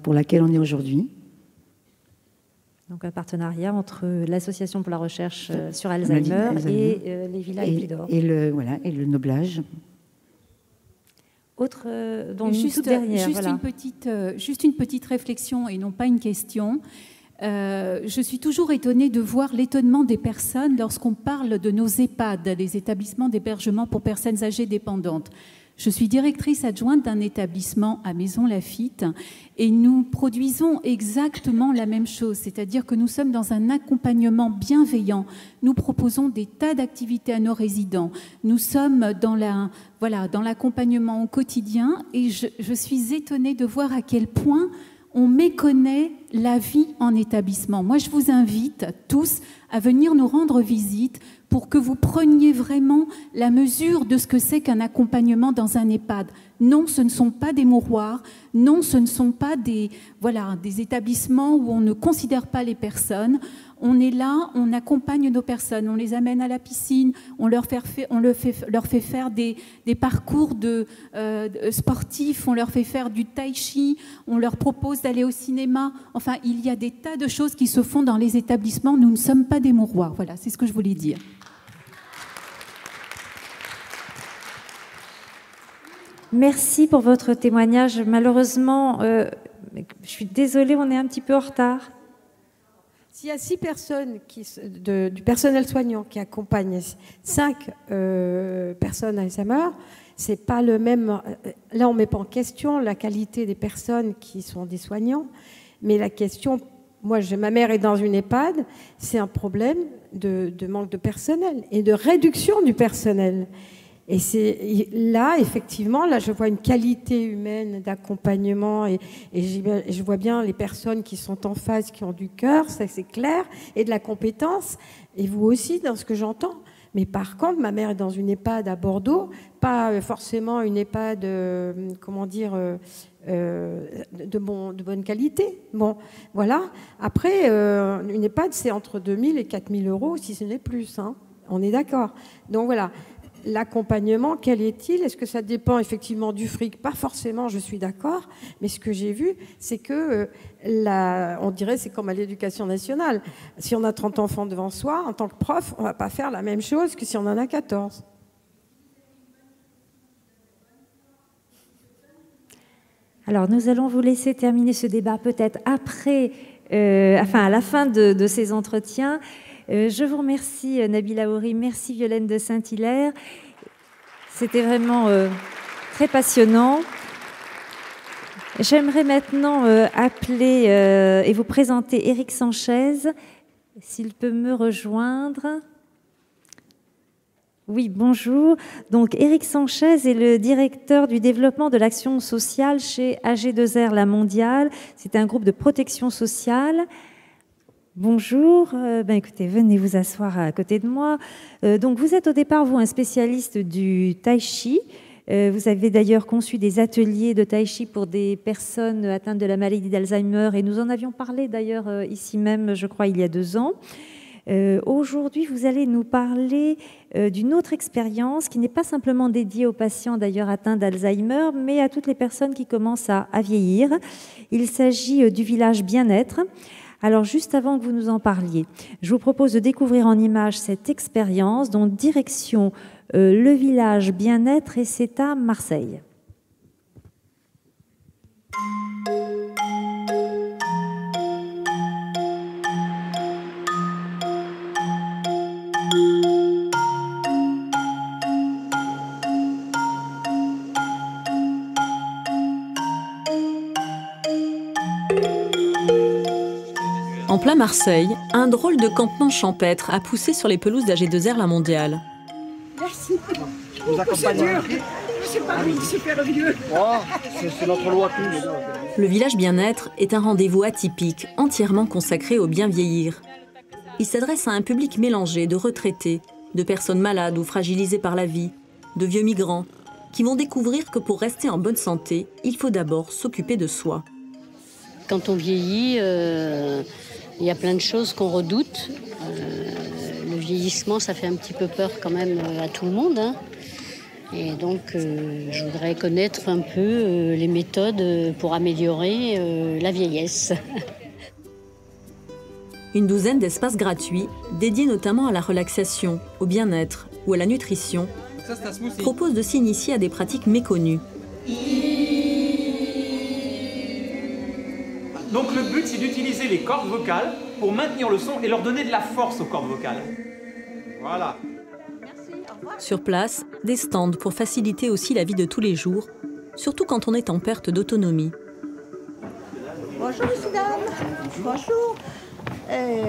pour laquelle on est aujourd'hui. Donc un partenariat entre l'Association pour la recherche sur Alzheimer et les Villas Épidor. Et le Noblage. Autre, donc juste une petite réflexion et non pas une question. Je suis toujours étonnée de voir l'étonnement des personnes lorsqu'on parle de nos EHPAD, les établissements d'hébergement pour personnes âgées dépendantes. Je suis directrice adjointe d'un établissement à Maisons-Laffitte et nous produisons exactement la même chose, c'est-à-dire que nous sommes dans un accompagnement bienveillant. Nous proposons des tas d'activités à nos résidents. Nous sommes dans l'accompagnement au quotidien et je suis étonnée de voir à quel point on méconnaît la vie en établissement. Moi, je vous invite tous à venir nous rendre visite pour que vous preniez vraiment la mesure de ce que c'est qu'un accompagnement dans un EHPAD. Non, ce ne sont pas des mouroirs. Non, ce ne sont pas des établissements où on ne considère pas les personnes. On est là, on accompagne nos personnes, on les amène à la piscine, on leur fait faire des parcours sportifs, on leur fait faire du tai chi, on leur propose d'aller au cinéma. Enfin, il y a des tas de choses qui se font dans les établissements. Nous ne sommes pas des mouroirs. Voilà, c'est ce que je voulais dire. Merci pour votre témoignage. Malheureusement, je suis désolée, on est un petit peu en retard. S'il y a 6 personnes du personnel soignant qui accompagnent 5 personnes Alzheimer, c'est pas le même. Là, on ne met pas en question la qualité des personnes qui sont des soignants, mais la question. Moi, ma mère est dans une EHPAD, c'est un problème de manque de personnel et de réduction du personnel. Et c'est là, effectivement, là, je vois une qualité humaine d'accompagnement et je vois bien les personnes qui sont en face, qui ont du cœur, ça c'est clair, et de la compétence. Et vous aussi, dans ce que j'entends. Mais par contre, ma mère est dans une EHPAD à Bordeaux, pas forcément une EHPAD, de bonne qualité. Bon, voilà. Après, une EHPAD, c'est entre 2 000 et 4 000 euros, si ce n'est plus. Hein. On est d'accord. Donc voilà. L'accompagnement, quel est-il? Est-ce que ça dépend effectivement du fric? Pas forcément, je suis d'accord. Mais ce que j'ai vu, c'est que, on dirait, c'est comme à l'éducation nationale. Si on a 30 enfants devant soi, en tant que prof, on ne va pas faire la même chose que si on en a 14. Alors, nous allons vous laisser terminer ce débat peut-être après, à la fin de ces entretiens. Je vous remercie, Nabila Houry, merci Violaine de Saint-Hilaire. C'était vraiment très passionnant. J'aimerais maintenant appeler et vous présenter Éric Sanchez, s'il peut me rejoindre. Oui, bonjour. Donc, Éric Sanchez est le directeur du développement de l'action sociale chez AG2R La Mondiale. C'est un groupe de protection sociale. Bonjour, écoutez, venez vous asseoir à côté de moi. Donc vous êtes au départ, vous, un spécialiste du tai chi. Vous avez d'ailleurs conçu des ateliers de tai chi pour des personnes atteintes de la maladie d'Alzheimer et nous en avions parlé d'ailleurs ici même, je crois, il y a 2 ans. Aujourd'hui, vous allez nous parler d'une autre expérience qui n'est pas simplement dédiée aux patients d'ailleurs atteints d'Alzheimer, mais à toutes les personnes qui commencent à vieillir. Il s'agit du village bien-être. Alors, juste avant que vous nous en parliez, je vous propose de découvrir en images cette expérience dont direction le village bien-être et c'est à Marseille. En plein Marseille, un drôle de campement champêtre a poussé sur les pelouses d'AG2R La Mondiale. Merci. Vous accompagnez. C'est pas lui, super vieux. Oh, c'est notre loi tous. Le village bien-être est un rendez-vous atypique, entièrement consacré au bien vieillir. Il s'adresse à un public mélangé de retraités, de personnes malades ou fragilisées par la vie, de vieux migrants, qui vont découvrir que pour rester en bonne santé, il faut d'abord s'occuper de soi. Quand on vieillit, il y a plein de choses qu'on redoute. Le vieillissement, ça fait un petit peu peur quand même à tout le monde. Hein. Et donc, je voudrais connaître un peu les méthodes pour améliorer la vieillesse. Une douzaine d'espaces gratuits, dédiés notamment à la relaxation, au bien-être ou à la nutrition, proposent de s'initier à des pratiques méconnues. Donc le but, c'est d'utiliser les cordes vocales pour maintenir le son et leur donner de la force aux cordes vocales. Voilà. Sur place, des stands pour faciliter aussi la vie de tous les jours, surtout quand on est en perte d'autonomie. Bonjour, messieurs, dames. Bonjour.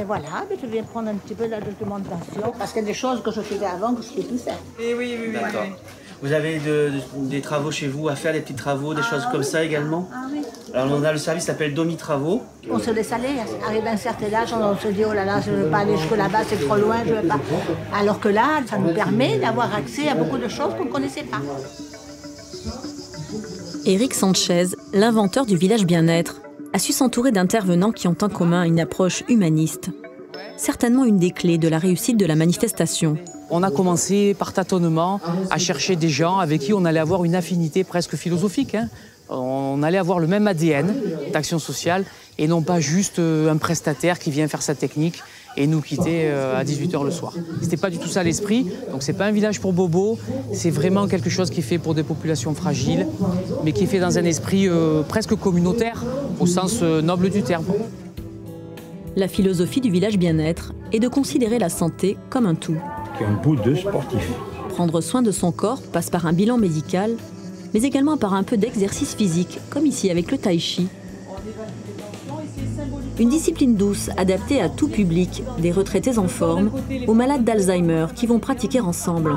Voilà, je viens prendre un petit peu la documentation, parce qu'il y a des choses que je faisais avant que je ne fais plus faire. Oui. D'accord. Vous avez des travaux chez vous à faire, des petits travaux, des choses comme ça également? Oui. Alors on a le service qui s'appelle Domi Travaux. On se laisse aller, arrivé à un certain âge, on se dit oh là là, je ne veux pas aller jusque là-bas, c'est trop loin, je ne veux pas. Alors que là, ça nous permet d'avoir accès à beaucoup de choses qu'on ne connaissait pas. Éric Sanchez, l'inventeur du village bien-être, a su s'entourer d'intervenants qui ont en commun une approche humaniste. Certainement une des clés de la réussite de la manifestation. On a commencé par tâtonnement à chercher des gens avec qui on allait avoir une affinité presque philosophique. Hein. On allait avoir le même ADN d'action sociale et non pas juste un prestataire qui vient faire sa technique et nous quitter à 18h le soir. C'était pas du tout ça l'esprit, donc c'est pas un village pour bobos, c'est vraiment quelque chose qui est fait pour des populations fragiles, mais qui est fait dans un esprit presque communautaire, au sens noble du terme. La philosophie du village bien-être est de considérer la santé comme un tout. Un bout de sportif. Prendre soin de son corps passe par un bilan médical, mais également par un peu d'exercice physique, comme ici avec le tai chi. Une discipline douce, adaptée à tout public, des retraités en forme, aux malades d'Alzheimer qui vont pratiquer ensemble.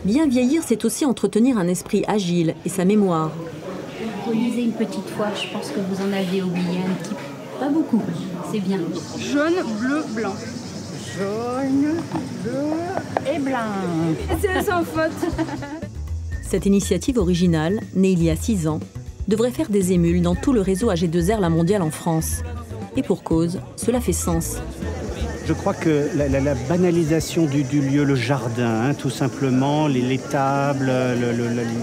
Bien vieillir, c'est aussi entretenir un esprit agile et sa mémoire. Relisez une petite fois, je pense que vous en avez oublié un petit peu. Pas beaucoup, c'est bien. Jaune, bleu, blanc. Jaune, bleu et blanc. C'est sans faute. Cette initiative originale, née il y a 6 ans, devrait faire des émules dans tout le réseau AG2R La Mondiale en France. Et pour cause, cela fait sens. Je crois que la banalisation du lieu, le jardin, tout simplement, les tables,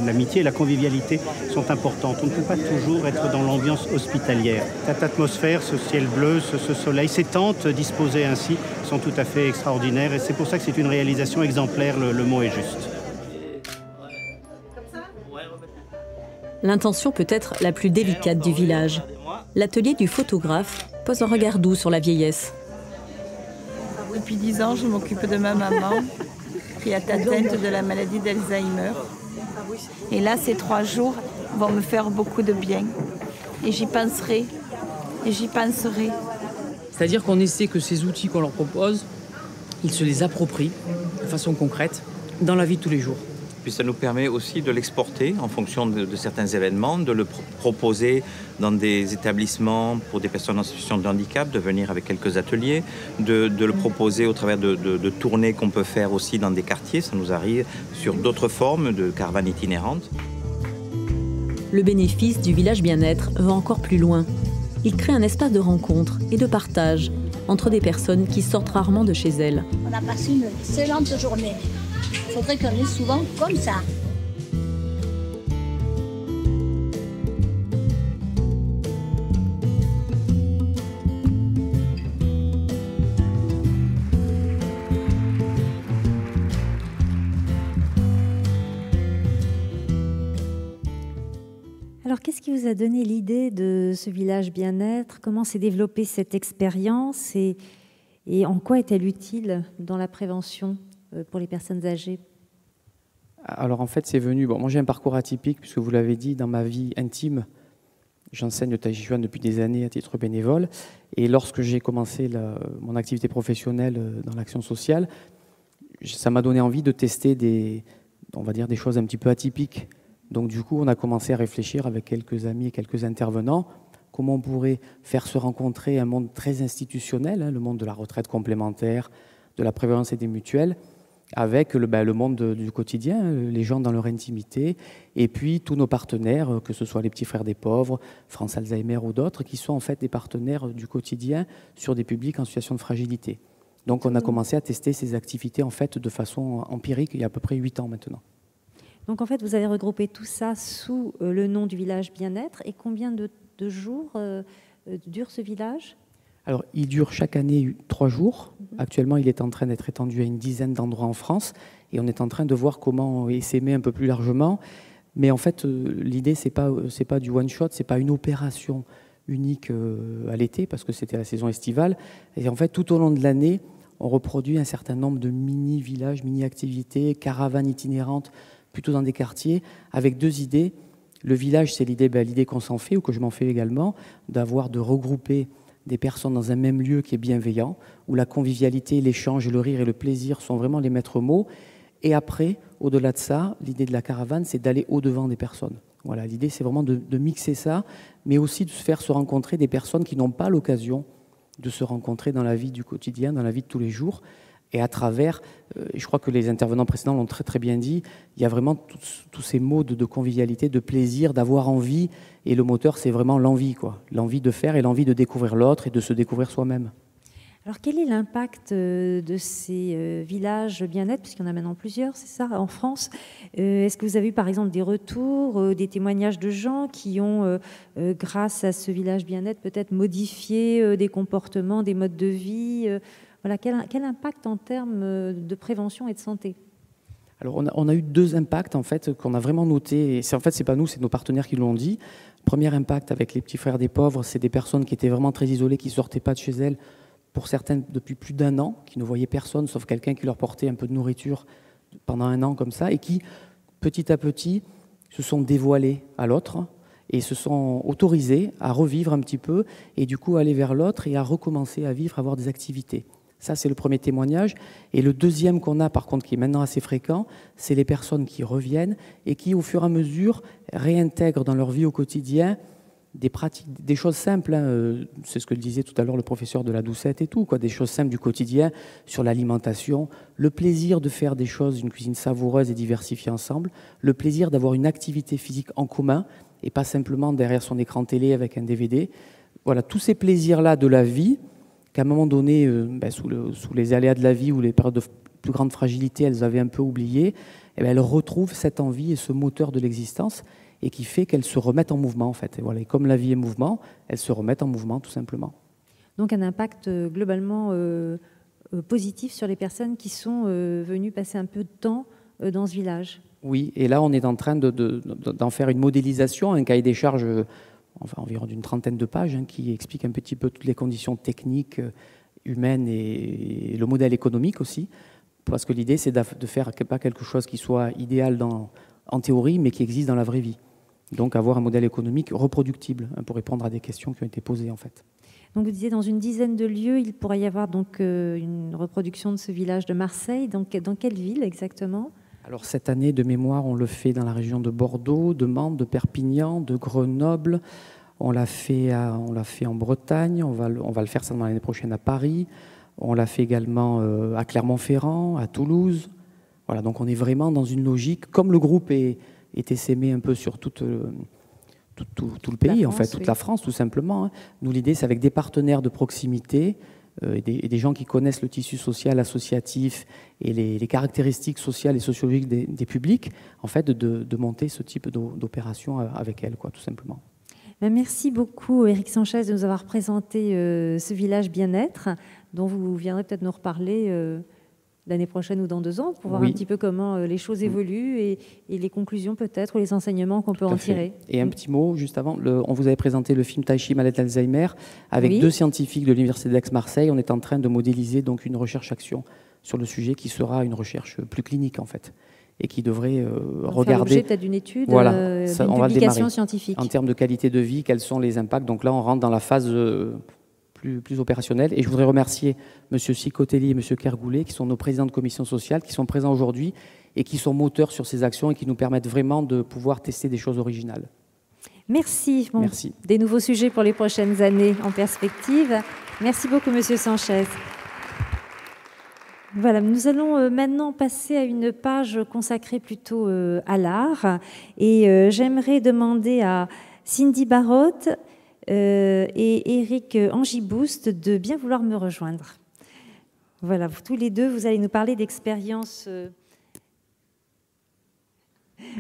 l'amitié et la convivialité sont importantes. On ne peut pas toujours être dans l'ambiance hospitalière. Cette atmosphère, ce ciel bleu, ce soleil, ces tentes disposées ainsi sont tout à fait extraordinaires et c'est pour ça que c'est une réalisation exemplaire, le mot est juste. L'intention peut être la plus délicate du village. L'atelier du photographe pose un regard doux sur la vieillesse. Depuis 10 ans, je m'occupe de ma maman qui est atteinte de la maladie d'Alzheimer. Et là, ces 3 jours vont me faire beaucoup de bien. Et j'y penserai. Et j'y penserai. C'est-à-dire qu'on essaie que ces outils qu'on leur propose, ils se les approprient de façon concrète dans la vie de tous les jours. Puis ça nous permet aussi de l'exporter en fonction de certains événements, de le proposer dans des établissements pour des personnes en situation de handicap, de venir avec quelques ateliers, de le proposer au travers de tournées qu'on peut faire aussi dans des quartiers. Ça nous arrive sur d'autres formes de caravanes itinérantes. Le bénéfice du village bien-être va encore plus loin. Il crée un espace de rencontre et de partage entre des personnes qui sortent rarement de chez elles. On a passé une excellente journée. Il faudrait qu'on ait souvent comme ça. Alors, qu'est-ce qui vous a donné l'idée de ce village bien-être? Comment s'est développée cette expérience et en quoi est-elle utile dans la prévention pour les personnes âgées? Alors en fait, c'est venu... Bon, moi j'ai un parcours atypique, puisque vous l'avez dit, dans ma vie intime, j'enseigne le Tai Chi Chuan depuis des années à titre bénévole. Et lorsque j'ai commencé mon activité professionnelle dans l'action sociale, ça m'a donné envie de tester on va dire, des choses un petit peu atypiques. Donc du coup, on a commencé à réfléchir avec quelques amis et quelques intervenants comment on pourrait faire se rencontrer un monde très institutionnel, le monde de la retraite complémentaire, de la prévoyance et des mutuelles, avec le monde du quotidien, les gens dans leur intimité, et puis tous nos partenaires, que ce soit les Petits Frères des Pauvres, France Alzheimer ou d'autres, qui sont en fait des partenaires du quotidien sur des publics en situation de fragilité. Donc on a commencé à tester ces activités en fait de façon empirique il y a à peu près 8 ans maintenant. Donc en fait, vous avez regroupé tout ça sous le nom du village bien-être. Et combien de jours dure ce village? Alors, il dure chaque année 3 jours. Actuellement, il est en train d'être étendu à une dizaine d'endroits en France. Et on est en train de voir comment s'aimer un peu plus largement. Mais en fait, l'idée, c'est pas du one-shot, c'est pas une opération unique à l'été, parce que c'était la saison estivale. Et en fait, tout au long de l'année, on reproduit un certain nombre de mini-villages, mini-activités, caravanes itinérantes, plutôt dans des quartiers, avec 2 idées. Le village, c'est l'idée qu'on s'en fait, ou que je m'en fais également, de regrouper des personnes dans un même lieu qui est bienveillant, où la convivialité, l'échange, le rire et le plaisir sont vraiment les maîtres mots. Et après, au-delà de ça, l'idée de la caravane, c'est d'aller au-devant des personnes. Voilà, l'idée, c'est vraiment de mixer ça, mais aussi de faire se rencontrer des personnes qui n'ont pas l'occasion de se rencontrer dans la vie du quotidien, dans la vie de tous les jours. Et à travers, je crois que les intervenants précédents l'ont très très bien dit, il y a vraiment tous ces mots de convivialité, de plaisir, d'avoir envie. Et le moteur, c'est vraiment l'envie, quoi. L'envie de faire et l'envie de découvrir l'autre et de se découvrir soi-même. Alors quel est l'impact de ces villages bien-être, puisqu'il y en a maintenant plusieurs, c'est ça, en France? Est-ce que vous avez eu par exemple des retours, des témoignages de gens qui ont, grâce à ce village bien-être, peut-être modifié des comportements, des modes de vie? Voilà, quel impact en termes de prévention et de santé? Alors on a eu 2 impacts en fait qu'on a vraiment notés. Et c'est pas nous, c'est nos partenaires qui l'ont dit. Premier impact avec les Petits Frères des Pauvres, c'est des personnes qui étaient vraiment très isolées, qui sortaient pas de chez elles, pour certaines depuis plus d'1 an, qui ne voyaient personne sauf quelqu'un qui leur portait un peu de nourriture pendant 1 an comme ça, et qui petit à petit se sont dévoilés à l'autre et se sont autorisés à revivre un petit peu et du coup aller vers l'autre et à recommencer à vivre, à avoir des activités. Ça, c'est le premier témoignage. Et le deuxième qu'on a, par contre, qui est maintenant assez fréquent, c'est les personnes qui reviennent et qui, au fur et à mesure, réintègrent dans leur vie au quotidien des pratiques, des choses simples. C'est ce que disait tout à l'heure le professeur de la Doucette et tout, quoi, des choses simples du quotidien sur l'alimentation, le plaisir de faire des choses, une cuisine savoureuse et diversifiée ensemble, le plaisir d'avoir une activité physique en commun et pas simplement derrière son écran télé avec un DVD. Voilà, tous ces plaisirs-là de la vie, qu'à un moment donné, sous les aléas de la vie ou les périodes de plus grande fragilité, elles avaient un peu oublié, et elles retrouvent cette envie et ce moteur de l'existence et qui fait qu'elles se remettent en mouvement, en fait. Et voilà, et comme la vie est mouvement, elles se remettent en mouvement, tout simplement. Donc un impact globalement positif sur les personnes qui sont venues passer un peu de temps dans ce village. Oui, et là, on est en train d'en faire une modélisation, un cahier des charges environ d'une 30aine de pages, qui explique un petit peu toutes les conditions techniques, humaines et le modèle économique aussi, parce que l'idée, c'est de faire pas quelque chose qui soit idéal en théorie, mais qui existe dans la vraie vie. Donc avoir un modèle économique reproductible, pour répondre à des questions qui ont été posées en fait. Donc vous disiez dans une dizaine de lieux, il pourrait y avoir donc une reproduction de ce village de Marseille. Dans quelle ville exactement? Alors cette année, de mémoire, on le fait dans la région de Bordeaux, de Mende, de Perpignan, de Grenoble. On l'a fait en Bretagne, on va le faire certainement l'année prochaine à Paris. On l'a fait également à Clermont-Ferrand, à Toulouse. Voilà, donc on est vraiment dans une logique, comme le groupe est essaimé un peu sur tout le pays, en fait, toute la France, tout simplement. Hein. Nous, l'idée, c'est avec des partenaires de proximité et des gens qui connaissent le tissu social, associatif et les caractéristiques sociales et sociologiques des publics, en fait, de monter ce type d'opération avec elles, quoi, tout simplement. Merci beaucoup, Éric Sanchez, de nous avoir présenté ce village bien-être, dont vous viendrez peut-être nous reparler l'année prochaine ou dans 2 ans, pour voir un petit peu comment les choses évoluent et les conclusions peut-être, ou les enseignements qu'on peut en tirer. Et un petit mot, juste avant, on vous avait présenté le film Tai Chi, maladie d'Alzheimer, avec 2 scientifiques de l'Université d'Aix-Marseille. On est en train de modéliser donc une recherche-action sur le sujet qui sera une recherche plus clinique, en fait, et qui devrait regarder... l'objet peut-être d'une étude, voilà, d'une publication scientifique. En termes de qualité de vie, quels sont les impacts. Donc là, on rentre dans la phase plus opérationnelle. Et je voudrais remercier M. Sicotelli et M. Kergoulet, qui sont nos présidents de commission sociale, qui sont présents aujourd'hui et qui sont moteurs sur ces actions et qui nous permettent vraiment de pouvoir tester des choses originales. Merci. Bon, merci. Des nouveaux sujets pour les prochaines années en perspective. Merci beaucoup, M. Sanchez. Voilà, nous allons maintenant passer à une page consacrée plutôt à l'art. Et j'aimerais demander à Cindy Barotte et Éric Angibouste de bien vouloir me rejoindre. Voilà, vous, tous les deux, vous allez nous parler d'expériences...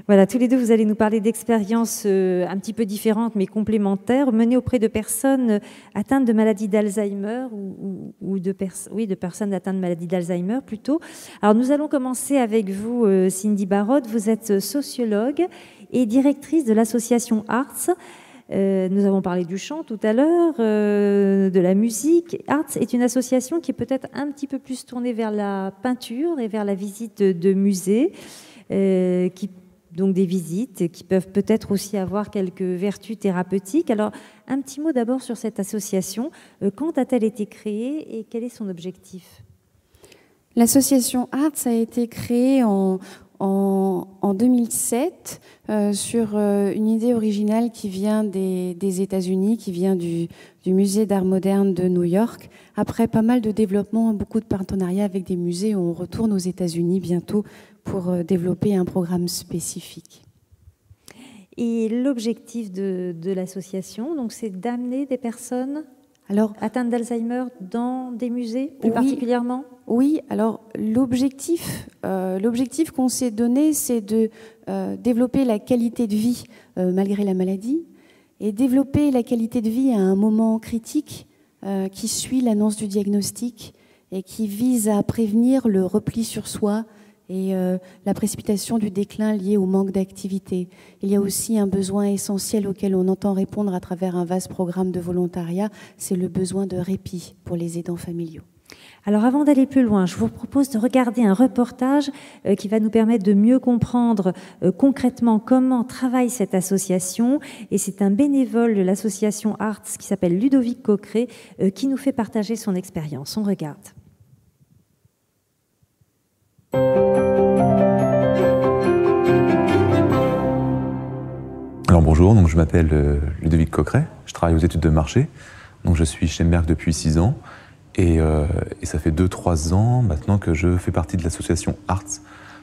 Voilà, tous les deux, vous allez nous parler d'expériences un petit peu différentes, mais complémentaires, menées auprès de personnes atteintes de maladie d'Alzheimer ou de personnes atteintes de maladie d'Alzheimer plutôt. Alors, nous allons commencer avec vous, Cindy Barotte. Vous êtes sociologue et directrice de l'association Arts. Nous avons parlé du chant tout à l'heure, de la musique. Arts est une association qui est peut-être un petit peu plus tournée vers la peinture et vers la visite de musées, donc des visites qui peuvent peut-être aussi avoir quelques vertus thérapeutiques. Alors, un petit mot d'abord sur cette association. Quand a-t-elle été créée et quel est son objectif? L'association Arts a été créée en 2007 sur une idée originale qui vient des États-Unis, qui vient du musée d'art moderne de New York. Après pas mal de développement, beaucoup de partenariats avec des musées, on retourne aux États-Unis bientôt pour développer un programme spécifique. Et l'objectif de l'association, donc, c'est d'amener des personnes atteintes d'Alzheimer dans des musées, plus particulièrement? Oui, alors l'objectif qu'on s'est donné, c'est de développer la qualité de vie malgré la maladie et développer la qualité de vie à un moment critique qui suit l'annonce du diagnostic et qui vise à prévenir le repli sur soi et la précipitation du déclin lié au manque d'activité. Il y a aussi un besoin essentiel auquel on entend répondre à travers un vaste programme de volontariat, c'est le besoin de répit pour les aidants familiaux. Alors avant d'aller plus loin, je vous propose de regarder un reportage qui va nous permettre de mieux comprendre concrètement comment travaille cette association. Et c'est un bénévole de l'association Arts qui s'appelle Ludovic Coqueret qui nous fait partager son expérience. On regarde. Alors bonjour, donc je m'appelle Ludovic Coqueret, je travaille aux études de marché, donc je suis chez Merck depuis 6 ans et ça fait 2-3 ans maintenant que je fais partie de l'association Arts,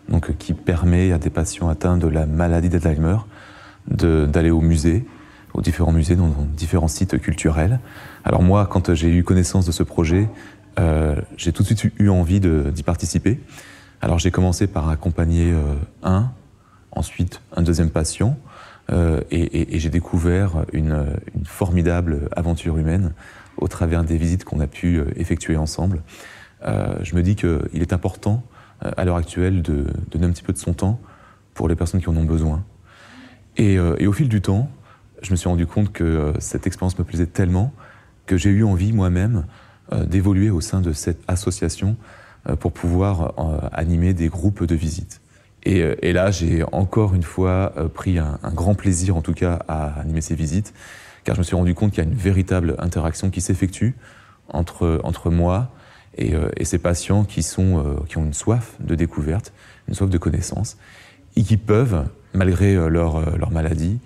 donc qui permet à des patients atteints de la maladie d'Alzheimer d'aller au musée, aux différents musées, dans différents sites culturels. Alors moi, quand j'ai eu connaissance de ce projet, j'ai tout de suite eu envie d'y participer. Alors j'ai commencé par accompagner ensuite un deuxième patient, et j'ai découvert une formidable aventure humaine au travers des visites qu'on a pu effectuer ensemble. Je me dis qu'il est important, à l'heure actuelle, de donner un petit peu de son temps pour les personnes qui en ont besoin. Et au fil du temps, je me suis rendu compte que cette expérience me plaisait tellement que j'ai eu envie moi-même d'évoluer au sein de cette association pour pouvoir animer des groupes de visite. Et là, j'ai encore une fois pris un grand plaisir, en tout cas, à animer ces visites, car je me suis rendu compte qu'il y a une véritable interaction qui s'effectue entre moi Et ces patients qui ont une soif de découverte, une soif de connaissance, et qui peuvent, malgré leur maladie,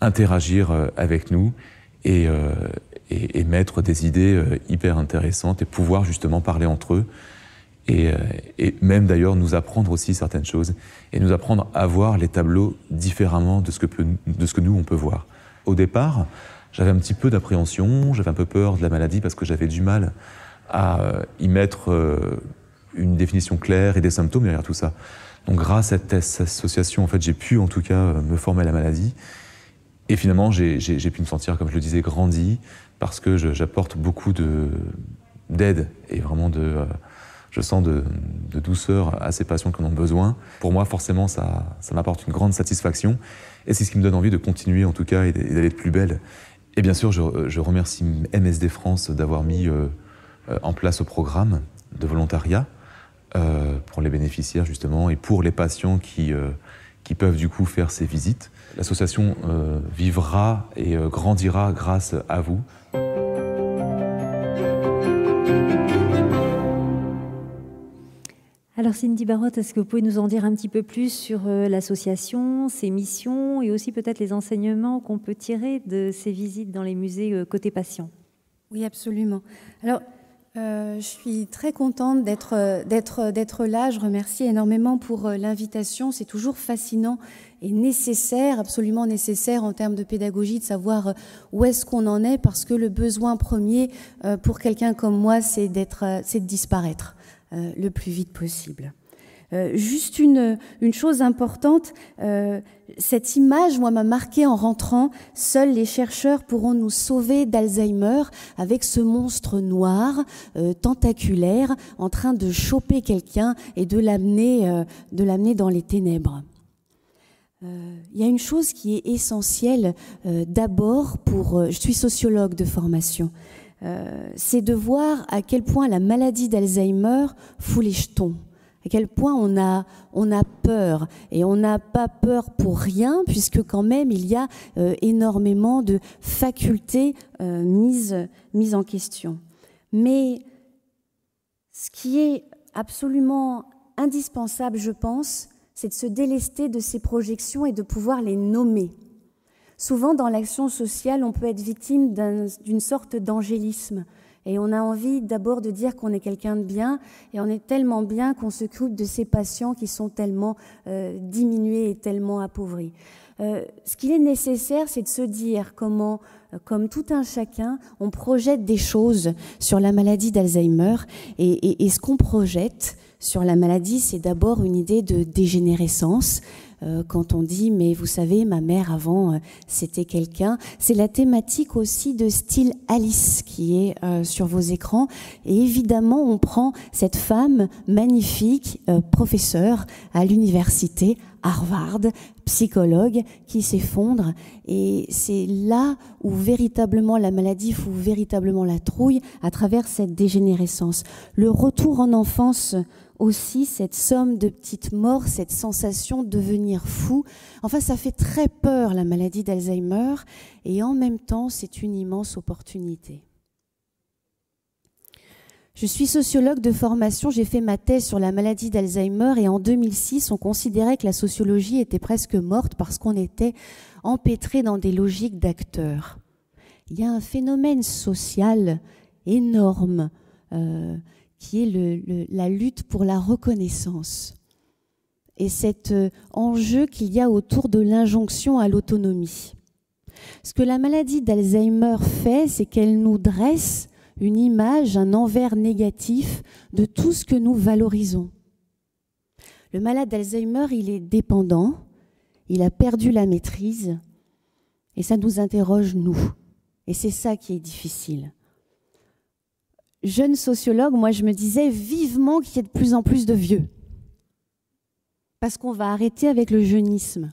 interagir avec nous et mettre des idées hyper intéressantes et pouvoir justement parler entre eux et même d'ailleurs nous apprendre aussi certaines choses et nous apprendre à voir les tableaux différemment de ce que nous on peut voir. Au départ, j'avais un petit peu d'appréhension, j'avais un peu peur de la maladie parce que j'avais du mal à y mettre une définition claire et des symptômes derrière tout ça. Donc grâce à cette association, en fait, j'ai pu en tout cas me former à la maladie. Et finalement, j'ai pu me sentir, comme je le disais, grandi parce que j'apporte beaucoup d'aide et vraiment je sens de douceur à ces patients qui en ont besoin. Pour moi, forcément, ça m'apporte une grande satisfaction et c'est ce qui me donne envie de continuer en tout cas et d'aller de plus belle. Et bien sûr, je remercie MSD France d'avoir mis en place ce programme de volontariat pour les bénéficiaires justement et pour les patients qui peuvent du coup faire ces visites. L'association vivra et grandira grâce à vous. Alors Cindy Barotte, est-ce que vous pouvez nous en dire un petit peu plus sur l'association, ses missions et aussi peut-être les enseignements qu'on peut tirer de ces visites dans les musées côté patient? Oui, absolument. Alors, je suis très contente d'être là. Je remercie énormément pour l'invitation. C'est toujours fascinant et nécessaire, absolument nécessaire en termes de pédagogie, de savoir où est-ce qu'on en est, parce que le besoin premier pour quelqu'un comme moi, c'est de disparaître le plus vite possible. Juste une chose importante, cette image, moi, m'a marquée en rentrant. Seuls les chercheurs pourront nous sauver d'Alzheimer avec ce monstre noir, tentaculaire, en train de choper quelqu'un et de l'amener dans les ténèbres. Il y a une chose qui est essentielle d'abord je suis sociologue de formation, c'est de voir à quel point la maladie d'Alzheimer fout les jetons. À quel point on a peur, et on n'a pas peur pour rien, puisque quand même il y a énormément de facultés mises en question. Mais ce qui est absolument indispensable, je pense, c'est de se délester de ces projections et de pouvoir les nommer. Souvent dans l'action sociale, on peut être victime d'une sorte d'angélisme. Et on a envie d'abord de dire qu'on est quelqu'un de bien, et on est tellement bien qu'on s'occupe de ces patients qui sont tellement diminués et tellement appauvris. Ce qu'il est nécessaire, c'est de se dire comment, comme tout un chacun, on projette des choses sur la maladie d'Alzheimer. Et ce qu'on projette sur la maladie, c'est d'abord une idée de dégénérescence. Quand on dit, mais vous savez, ma mère avant, c'était quelqu'un. C'est la thématique aussi de Style Alice qui est sur vos écrans. Et évidemment, on prend cette femme magnifique, professeure à l'université Harvard, psychologue, qui s'effondre. Et c'est là où véritablement la maladie fout véritablement la trouille, à travers cette dégénérescence. Le retour en enfance aussi, cette somme de petites morts, cette sensation de devenir fou. Enfin, ça fait très peur, la maladie d'Alzheimer, et en même temps, c'est une immense opportunité. Je suis sociologue de formation, j'ai fait ma thèse sur la maladie d'Alzheimer, et en 2006, on considérait que la sociologie était presque morte parce qu'on était empêtré dans des logiques d'acteurs. Il y a un phénomène social énorme qui est la lutte pour la reconnaissance et cet enjeu qu'il y a autour de l'injonction à l'autonomie. Ce que la maladie d'Alzheimer fait, c'est qu'elle nous dresse une image, un envers négatif de tout ce que nous valorisons. Le malade d'Alzheimer, il est dépendant, il a perdu la maîtrise, et ça nous interroge, nous. Et c'est ça qui est difficile. Jeune sociologue, moi je me disais vivement qu'il y ait de plus en plus de vieux. Parce qu'on va arrêter avec le jeunisme.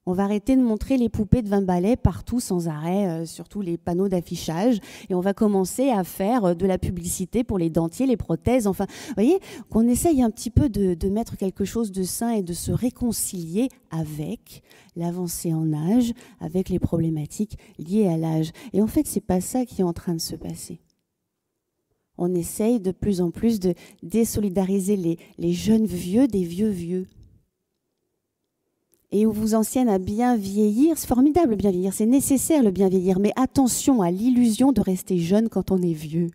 On va arrêter de montrer les poupées de 20 balais partout sans arrêt, sur tous les panneaux d'affichage. Et on va commencer à faire de la publicité pour les dentiers, les prothèses. Enfin, vous voyez, qu'on essaye un petit peu de mettre quelque chose de sain et de se réconcilier avec l'avancée en âge, avec les problématiques liées à l'âge. Et en fait, c'est pas ça qui est en train de se passer. On essaye de plus en plus de désolidariser les jeunes vieux des vieux vieux. Et on vous enseigne à bien vieillir. C'est formidable le bien vieillir, c'est nécessaire le bien vieillir, mais attention à l'illusion de rester jeune quand on est vieux.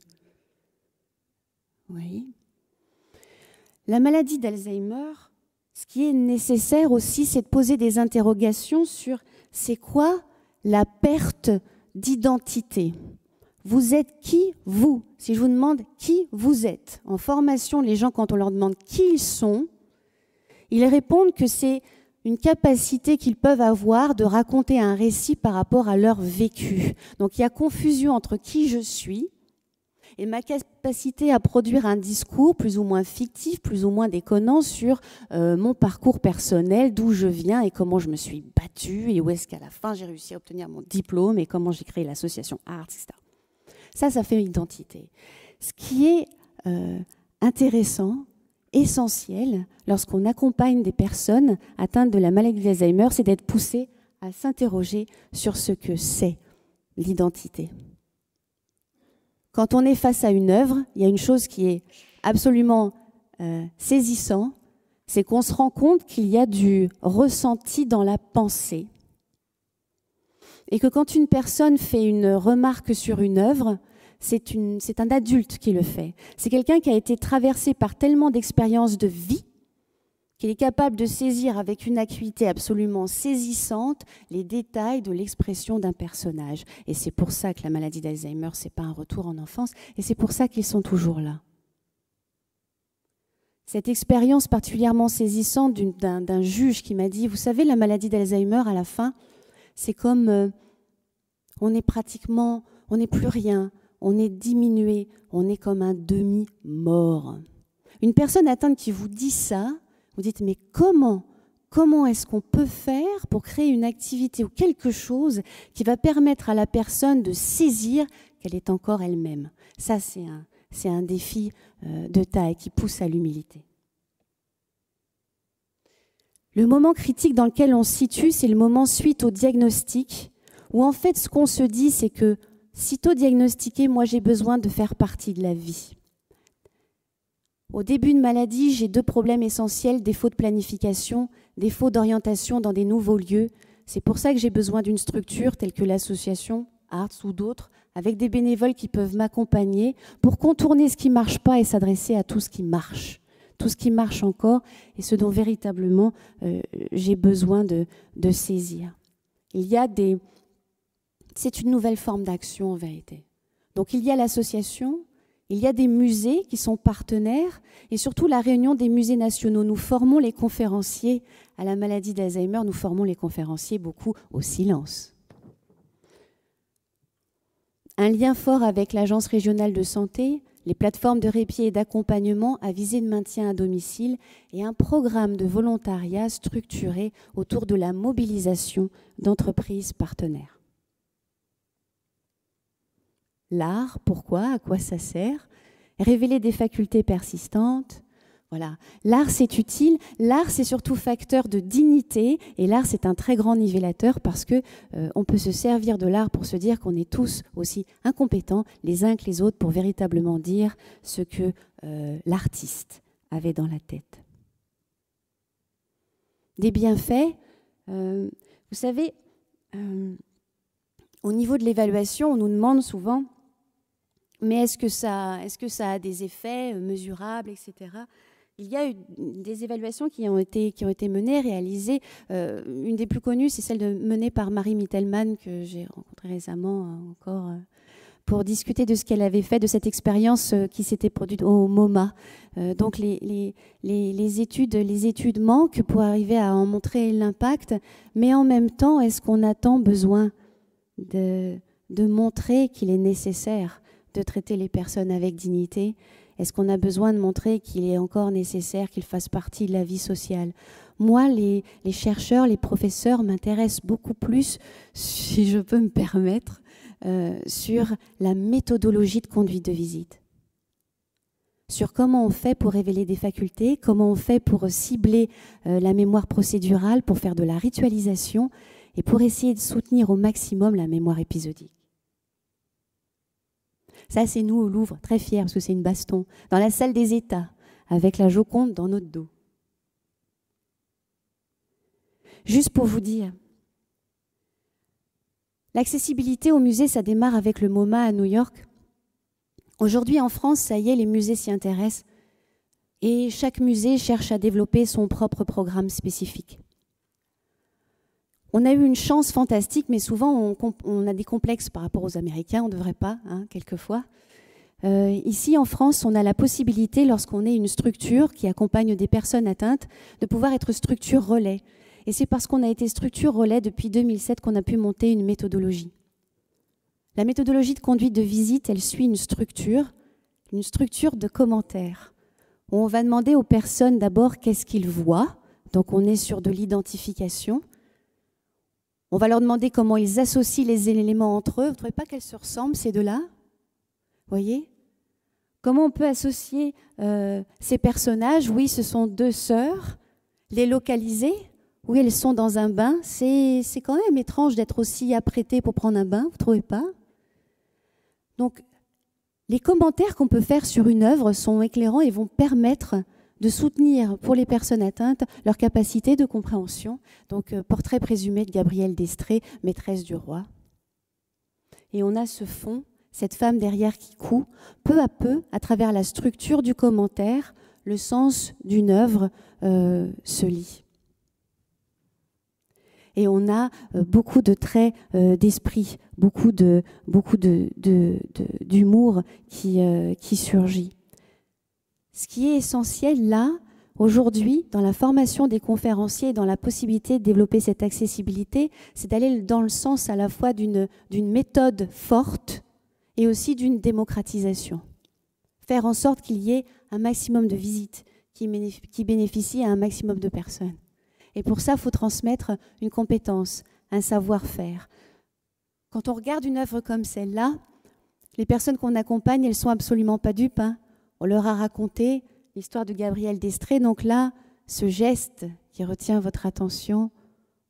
Oui. La maladie d'Alzheimer, ce qui est nécessaire aussi, c'est de poser des interrogations sur c'est quoi la perte d'identité. Vous êtes qui, vous? Si je vous demande qui vous êtes, en formation, les gens, quand on leur demande qui ils sont, ils répondent que c'est une capacité qu'ils peuvent avoir de raconter un récit par rapport à leur vécu. Donc il y a confusion entre qui je suis et ma capacité à produire un discours plus ou moins fictif, plus ou moins déconnant sur mon parcours personnel, d'où je viens et comment je me suis battue et où est-ce qu'à la fin j'ai réussi à obtenir mon diplôme et comment j'ai créé l'association Arts, etc. Ça fait identité. Ce qui est intéressant, essentiel, lorsqu'on accompagne des personnes atteintes de la maladie d'Alzheimer, c'est d'être poussé à s'interroger sur ce que c'est l'identité. Quand on est face à une œuvre, il y a une chose qui est absolument saisissante, c'est qu'on se rend compte qu'il y a du ressenti dans la pensée. Et que quand une personne fait une remarque sur une œuvre, c'est un adulte qui le fait. C'est quelqu'un qui a été traversé par tellement d'expériences de vie qu'il est capable de saisir avec une acuité absolument saisissante les détails de l'expression d'un personnage. Et c'est pour ça que la maladie d'Alzheimer, ce n'est pas un retour en enfance, et c'est pour ça qu'ils sont toujours là. Cette expérience particulièrement saisissante d'un juge qui m'a dit, vous savez, la maladie d'Alzheimer, à la fin, c'est comme on n'est plus rien, on est diminué, on est comme un demi-mort. Une personne atteinte qui vous dit ça, vous dites, mais comment est-ce qu'on peut faire pour créer une activité ou quelque chose qui va permettre à la personne de saisir qu'elle est encore elle-même? Ça, c'est un défi de taille qui pousse à l'humilité. Le moment critique dans lequel on se situe, c'est le moment suite au diagnostic, où en fait, ce qu'on se dit, c'est que sitôt diagnostiqué, moi, j'ai besoin de faire partie de la vie. Au début de maladie, j'ai 2 problèmes essentiels, défaut de planification, défaut d'orientation dans des nouveaux lieux. C'est pour ça que j'ai besoin d'une structure telle que l'association Arts ou d'autres, avec des bénévoles qui peuvent m'accompagner pour contourner ce qui ne marche pas et s'adresser à tout ce qui marche encore et ce dont véritablement j'ai besoin de saisir. C'est une nouvelle forme d'action en vérité. Donc il y a l'association, il y a des musées qui sont partenaires et surtout la réunion des musées nationaux. Nous formons les conférenciers à la maladie d'Alzheimer, nous formons les conférenciers beaucoup au silence. Un lien fort avec l'Agence régionale de santé, les plateformes de répit et d'accompagnement à visée de maintien à domicile et un programme de volontariat structuré autour de la mobilisation d'entreprises partenaires. L'art, pourquoi? À quoi ça sert? Révéler des facultés persistantes. Voilà. L'art, c'est utile. L'art, c'est surtout facteur de dignité. Et l'art, c'est un très grand nivellateur parce que on peut se servir de l'art pour se dire qu'on est tous aussi incompétents les uns que les autres pour véritablement dire ce que l'artiste avait dans la tête. Des bienfaits, vous savez, au niveau de l'évaluation, on nous demande souvent mais est-ce que ça a des effets mesurables, etc. Il y a eu des évaluations qui ont été menées, réalisées. Une des plus connues, c'est celle menée par Marie Mittelman, que j'ai rencontrée récemment encore pour discuter de ce qu'elle avait fait, de cette expérience qui s'était produite au MoMA. Donc les études manquent pour arriver à en montrer l'impact, mais en même temps, est-ce qu'on a tant besoin de montrer qu'il est nécessaire de traiter les personnes avec dignité? Est-ce qu'on a besoin de montrer qu'il est encore nécessaire qu'ils fassent partie de la vie sociale? Moi, les chercheurs, les professeurs m'intéressent beaucoup plus, si je peux me permettre, sur la méthodologie de conduite de visite. Sur comment on fait pour révéler des facultés, comment on fait pour cibler la mémoire procédurale, pour faire de la ritualisation et pour essayer de soutenir au maximum la mémoire épisodique. Ça, c'est nous au Louvre, très fiers, parce que c'est une baston. Dans la salle des États, avec la Joconde dans notre dos. Juste pour vous dire, l'accessibilité au musée, ça démarre avec le MoMA à New York. Aujourd'hui, en France, ça y est, les musées s'y intéressent. Et chaque musée cherche à développer son propre programme spécifique. On a eu une chance fantastique, mais souvent on a des complexes par rapport aux Américains, on ne devrait pas, hein, quelquefois. Ici en France, on a la possibilité, lorsqu'on est une structure qui accompagne des personnes atteintes, de pouvoir être structure relais. Et c'est parce qu'on a été structure relais depuis 2007 qu'on a pu monter une méthodologie. La méthodologie de conduite de visite, elle suit une structure de commentaires. On va demander aux personnes d'abord qu'est-ce qu'ils voient, donc on est sur de l'identification. On va leur demander comment ils associent les éléments entre eux. Vous ne trouvez pas qu'elles se ressemblent, ces deux-là? Vous voyez? Comment on peut associer ces personnages? Oui, ce sont deux sœurs. Les localiser? Oui, elles sont dans un bain. C'est quand même étrange d'être aussi apprêtées pour prendre un bain, vous ne trouvez pas? Donc, les commentaires qu'on peut faire sur une œuvre sont éclairants et vont permettre de soutenir pour les personnes atteintes leur capacité de compréhension. Donc, portrait présumé de Gabrielle d'Estrée, maîtresse du roi. Et on a ce fond, cette femme derrière qui coud, peu à peu, à travers la structure du commentaire, le sens d'une œuvre se lit. Et on a beaucoup de traits d'esprit, beaucoup d'humour qui surgit. Ce qui est essentiel là, aujourd'hui, dans la formation des conférenciers, dans la possibilité de développer cette accessibilité, c'est d'aller dans le sens à la fois d'une méthode forte et aussi d'une démocratisation. Faire en sorte qu'il y ait un maximum de visites qui bénéficient à un maximum de personnes. Et pour ça, il faut transmettre une compétence, un savoir-faire. Quand on regarde une œuvre comme celle-là, les personnes qu'on accompagne, elles ne sont absolument pas dupes, hein. On leur a raconté l'histoire de Gabrielle d'Estrée. Donc là, ce geste qui retient votre attention,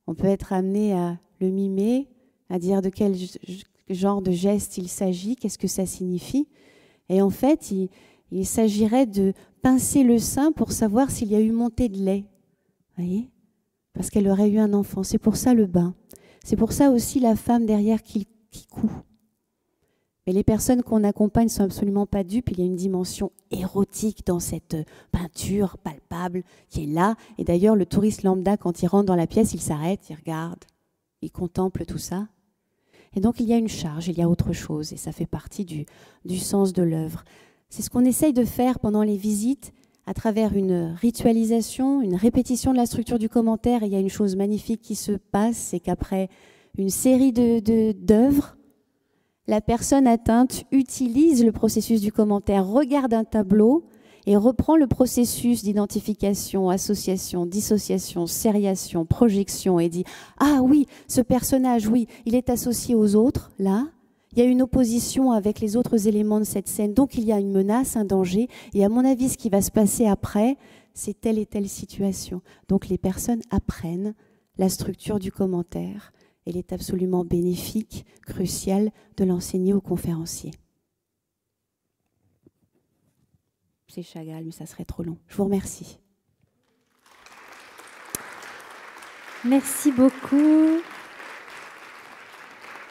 on peut être amené à le mimer, à dire de quel genre de geste il s'agit, qu'est-ce que ça signifie. Et en fait, il s'agirait de pincer le sein pour savoir s'il y a eu montée de lait. Vous voyez ? Parce qu'elle aurait eu un enfant. C'est pour ça le bain. C'est pour ça aussi la femme derrière qui coud. Mais les personnes qu'on accompagne ne sont absolument pas dupes. Il y a une dimension érotique dans cette peinture palpable qui est là. Et d'ailleurs, le touriste lambda, quand il rentre dans la pièce, il s'arrête, il regarde, il contemple tout ça. Et donc, il y a une charge, il y a autre chose. Et ça fait partie du sens de l'œuvre. C'est ce qu'on essaye de faire pendant les visites à travers une ritualisation, une répétition de la structure du commentaire. Et il y a une chose magnifique qui se passe, c'est qu'après une série d'œuvres, la personne atteinte utilise le processus du commentaire, regarde un tableau et reprend le processus d'identification, association, dissociation, sériation, projection et dit « Ah oui, ce personnage, oui, il est associé aux autres, là. Il y a une opposition avec les autres éléments de cette scène, donc il y a une menace, un danger. Et à mon avis, ce qui va se passer après, c'est telle et telle situation. » Donc les personnes apprennent la structure du commentaire. Il est absolument bénéfique, crucial de l'enseigner aux conférenciers. C'est Chagall, mais ça serait trop long. Je vous remercie. Merci beaucoup.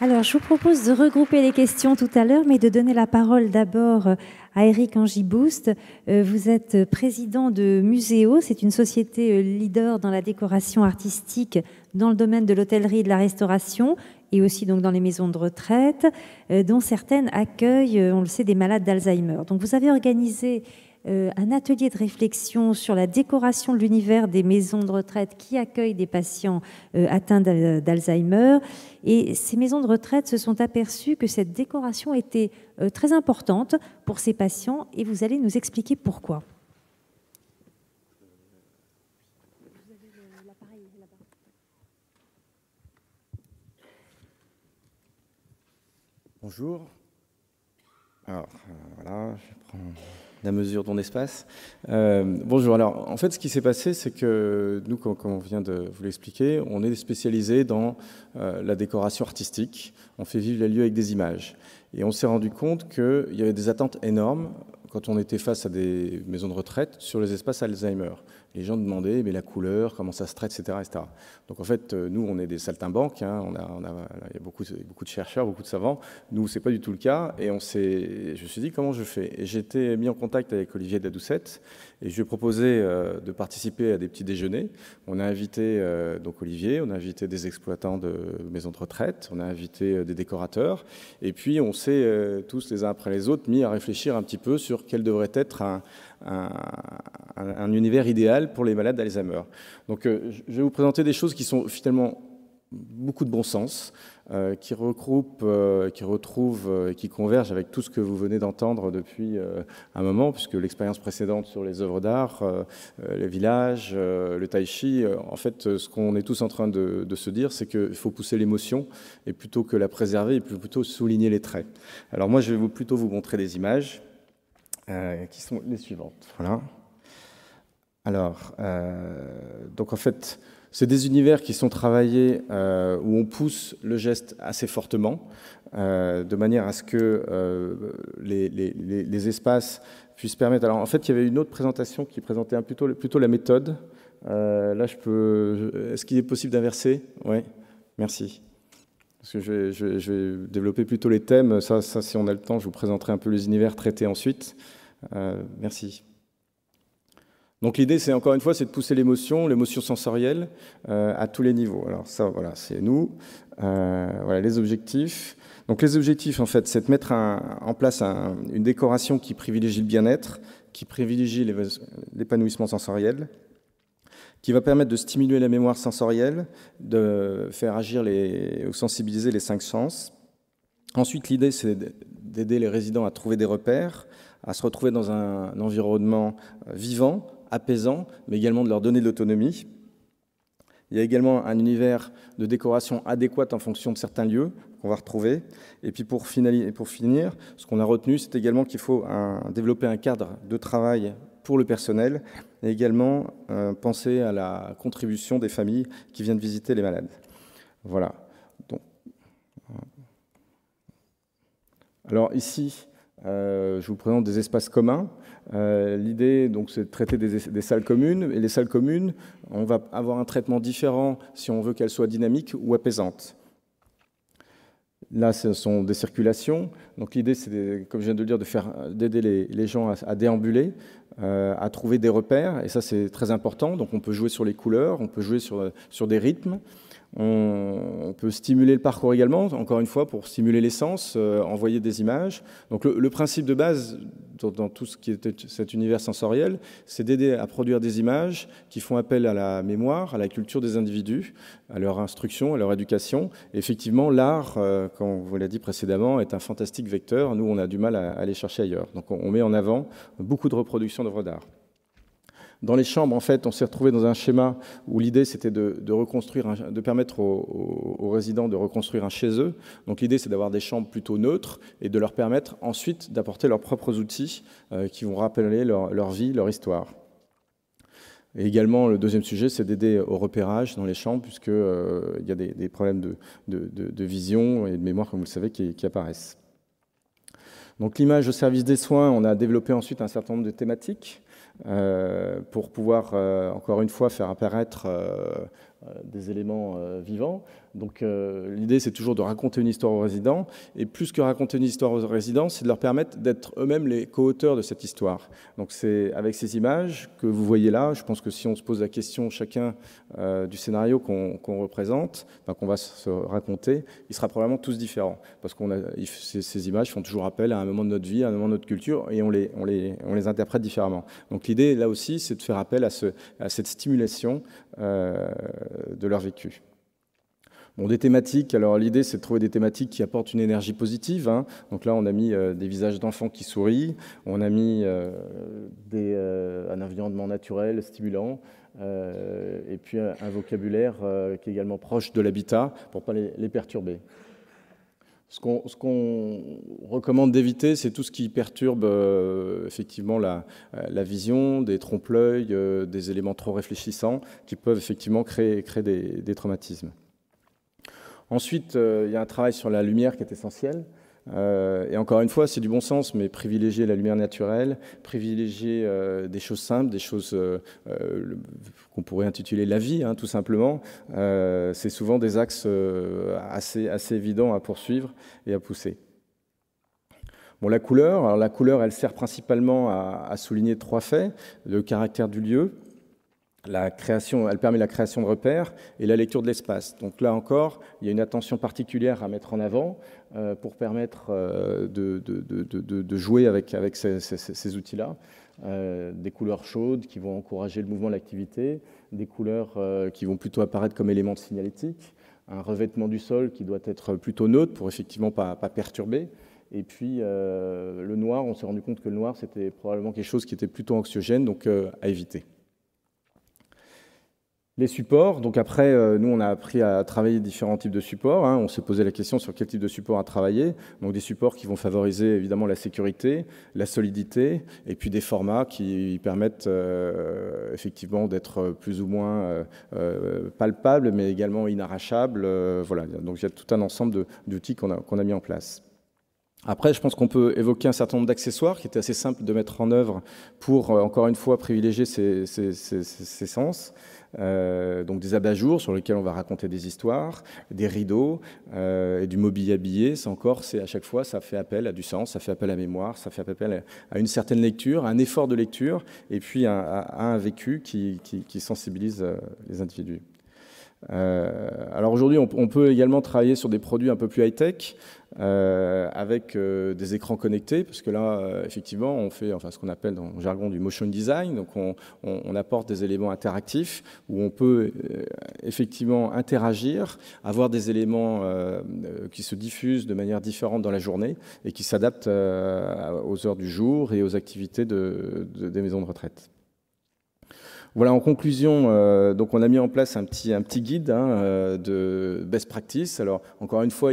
Alors, je vous propose de regrouper les questions tout à l'heure, mais de donner la parole d'abord à Eric Angibouste. Vous êtes président de Muséo, c'est une société leader dans la décoration artistique dans le domaine de l'hôtellerie et de la restauration, et aussi donc dans les maisons de retraite, dont certaines accueillent, on le sait, des malades d'Alzheimer. Donc, vous avez organisé un atelier de réflexion sur la décoration de l'univers des maisons de retraite qui accueillent des patients atteints d'Alzheimer. Et ces maisons de retraite se sont aperçues que cette décoration était très importante pour ces patients et vous allez nous expliquer pourquoi. Bonjour. Alors, voilà, je prends la mesure de mon espace. Bonjour. Alors, en fait, ce qui s'est passé, c'est que nous, comme on vient de vous l'expliquer, on est spécialisé dans la décoration artistique. On fait vivre les lieux avec des images. Et on s'est rendu compte qu'il y avait des attentes énormes quand on était face à des maisons de retraite sur les espaces Alzheimer. Les gens demandaient mais la couleur, comment ça se traite, etc., etc. Donc en fait, nous, on est des saltimbanques, hein, il y a beaucoup de chercheurs, beaucoup de savants. Nous, c'est pas du tout le cas. Et je me suis dit, comment je fais? Et j'ai été mis en contact avec Olivier Dadoucette et je lui ai proposé de participer à des petits déjeuners. On a invité donc Olivier, on a invité des exploitants de maisons de retraite, on a invité des décorateurs. Et puis, on s'est tous les uns après les autres mis à réfléchir un petit peu sur quel devrait être un univers idéal pour les malades d'Alzheimer. Donc, je vais vous présenter des choses qui sont finalement beaucoup de bon sens, qui regroupent, qui retrouvent et qui convergent avec tout ce que vous venez d'entendre depuis un moment, puisque l'expérience précédente sur les œuvres d'art, les villages, le tai chi, en fait, ce qu'on est tous en train de se dire, c'est qu'il faut pousser l'émotion, et plutôt que la préserver, et plutôt souligner les traits. Alors moi, je vais plutôt vous montrer des images qui sont les suivantes. Voilà. Alors, donc en fait, c'est des univers qui sont travaillés où on pousse le geste assez fortement, de manière à ce que les espaces puissent permettre... Alors en fait, il y avait une autre présentation qui présentait plutôt la méthode. Là, est-ce qu'il est possible d'inverser? Oui, merci. Parce que je vais développer plutôt les thèmes. Ça, si on a le temps, je vous présenterai un peu les univers traités ensuite. Merci. Donc l'idée, c'est encore une fois, c'est de pousser l'émotion sensorielle à tous les niveaux. Alors ça, voilà, c'est nous. Voilà les objectifs. Donc les objectifs, en fait, c'est de mettre en place une décoration qui privilégie le bien-être, qui privilégie l'épanouissement sensoriel, qui va permettre de stimuler la mémoire sensorielle, de faire agir ou sensibiliser les 5 sens. Ensuite, l'idée, c'est d'aider les résidents à trouver des repères, à se retrouver dans un environnement vivant, apaisant, mais également de leur donner de l'autonomie. Il y a également un univers de décoration adéquate en fonction de certains lieux qu'on va retrouver. Et puis pour finir, ce qu'on a retenu, c'est également qu'il faut développer un cadre de travail pour le personnel et également penser à la contribution des familles qui viennent visiter les malades. Voilà. Donc, alors ici, je vous présente des espaces communs. L'idée, donc, c'est de traiter des salles communes. Et les salles communes, on va avoir un traitement différent si on veut qu'elles soient dynamiques ou apaisantes. Là, ce sont des circulations. Donc l'idée, c'est, comme je viens de le dire, d'aider les gens à déambuler, à trouver des repères. Et ça, c'est très important. Donc on peut jouer sur les couleurs, on peut jouer sur des rythmes. On peut stimuler le parcours également, encore une fois, pour stimuler les sens, envoyer des images. Donc le principe de base dans tout ce qui est cet univers sensoriel, c'est d'aider à produire des images qui font appel à la mémoire, à la culture des individus, à leur instruction, à leur éducation. Et effectivement, l'art, comme on vous l'a dit précédemment, est un fantastique vecteur. Nous, on a du mal à aller chercher ailleurs. Donc on met en avant beaucoup de reproductions d'œuvres d'art. Dans les chambres, en fait, on s'est retrouvé dans un schéma où l'idée, c'était de reconstruire, de permettre aux résidents de reconstruire un chez eux. Donc l'idée, c'est d'avoir des chambres plutôt neutres et de leur permettre ensuite d'apporter leurs propres outils qui vont rappeler leur vie, leur histoire. Et également, le deuxième sujet, c'est d'aider au repérage dans les chambres, puisqu'il y a des problèmes de vision et de mémoire, comme vous le savez, qui apparaissent. Donc l'image au service des soins, on a développé ensuite un certain nombre de thématiques pour pouvoir, encore une fois, faire apparaître des éléments vivants. Donc l'idée, c'est toujours de raconter une histoire aux résidents, et plus que raconter une histoire aux résidents, c'est de leur permettre d'être eux-mêmes les co-auteurs de cette histoire. Donc c'est avec ces images que vous voyez là, je pense que si on se pose la question chacun du scénario qu'on représente, qu'on va se raconter, il sera probablement tous différents, parce que ces images font toujours appel à un moment de notre vie, à un moment de notre culture, et on les interprète différemment. Donc l'idée, là aussi, c'est de faire appel à cette stimulation de leur vécu. Bon, des thématiques, alors l'idée, c'est de trouver des thématiques qui apportent une énergie positive. Hein. Donc là, on a mis des visages d'enfants qui sourient, on a mis un environnement naturel, stimulant, et puis un vocabulaire qui est également proche de l'habitat pour ne pas les perturber. Ce qu'on recommande d'éviter, c'est tout ce qui perturbe effectivement la vision, des trompe-l'œil, des éléments trop réfléchissants qui peuvent effectivement créer des traumatismes. Ensuite, il y a un travail sur la lumière qui est essentiel. Et encore une fois, c'est du bon sens, mais privilégier la lumière naturelle, privilégier des choses simples, des choses qu'on pourrait intituler la vie, hein, tout simplement. C'est souvent des axes assez évidents à poursuivre et à pousser. Bon, la couleur, alors la couleur, elle sert principalement à souligner 3 faits: le caractère du lieu, elle permet la création de repères et la lecture de l'espace. Donc là encore, il y a une attention particulière à mettre en avant pour permettre de jouer avec ces outils-là. Des couleurs chaudes qui vont encourager le mouvement, l'activité, des couleurs qui vont plutôt apparaître comme éléments de signalétique, un revêtement du sol qui doit être plutôt neutre pour effectivement pas perturber. Et puis le noir, on s'est rendu compte que le noir, c'était probablement quelque chose qui était plutôt anxiogène, donc à éviter. Les supports, donc après, nous, on a appris à travailler différents types de supports. Hein. On s'est posé la question sur quel type de support à travailler. Donc des supports qui vont favoriser évidemment la sécurité, la solidité, et puis des formats qui permettent effectivement d'être plus ou moins palpables, mais également inarrachables. Voilà. Donc il y a tout un ensemble d'outils qu'on a mis en place. Après, je pense qu'on peut évoquer un certain nombre d'accessoires qui étaient assez simples de mettre en œuvre pour, encore une fois, privilégier ces sens. Donc des abat-jours sur lesquels on va raconter des histoires, des rideaux et du mobilier habillé. C'est à chaque fois, ça fait appel à du sens, ça fait appel à la mémoire, ça fait appel à une certaine lecture, à un effort de lecture, et puis à un vécu qui sensibilise les individus. Alors aujourd'hui, on peut également travailler sur des produits un peu plus high-tech, avec des écrans connectés, parce que là, effectivement, on fait ce qu'on appelle dans le jargon du motion design, donc on apporte des éléments interactifs où on peut effectivement interagir, avoir des éléments qui se diffusent de manière différente dans la journée et qui s'adaptent aux heures du jour et aux activités des maisons de retraite. Voilà, en conclusion, donc on a mis en place un petit guide de best practice. Alors, encore une fois,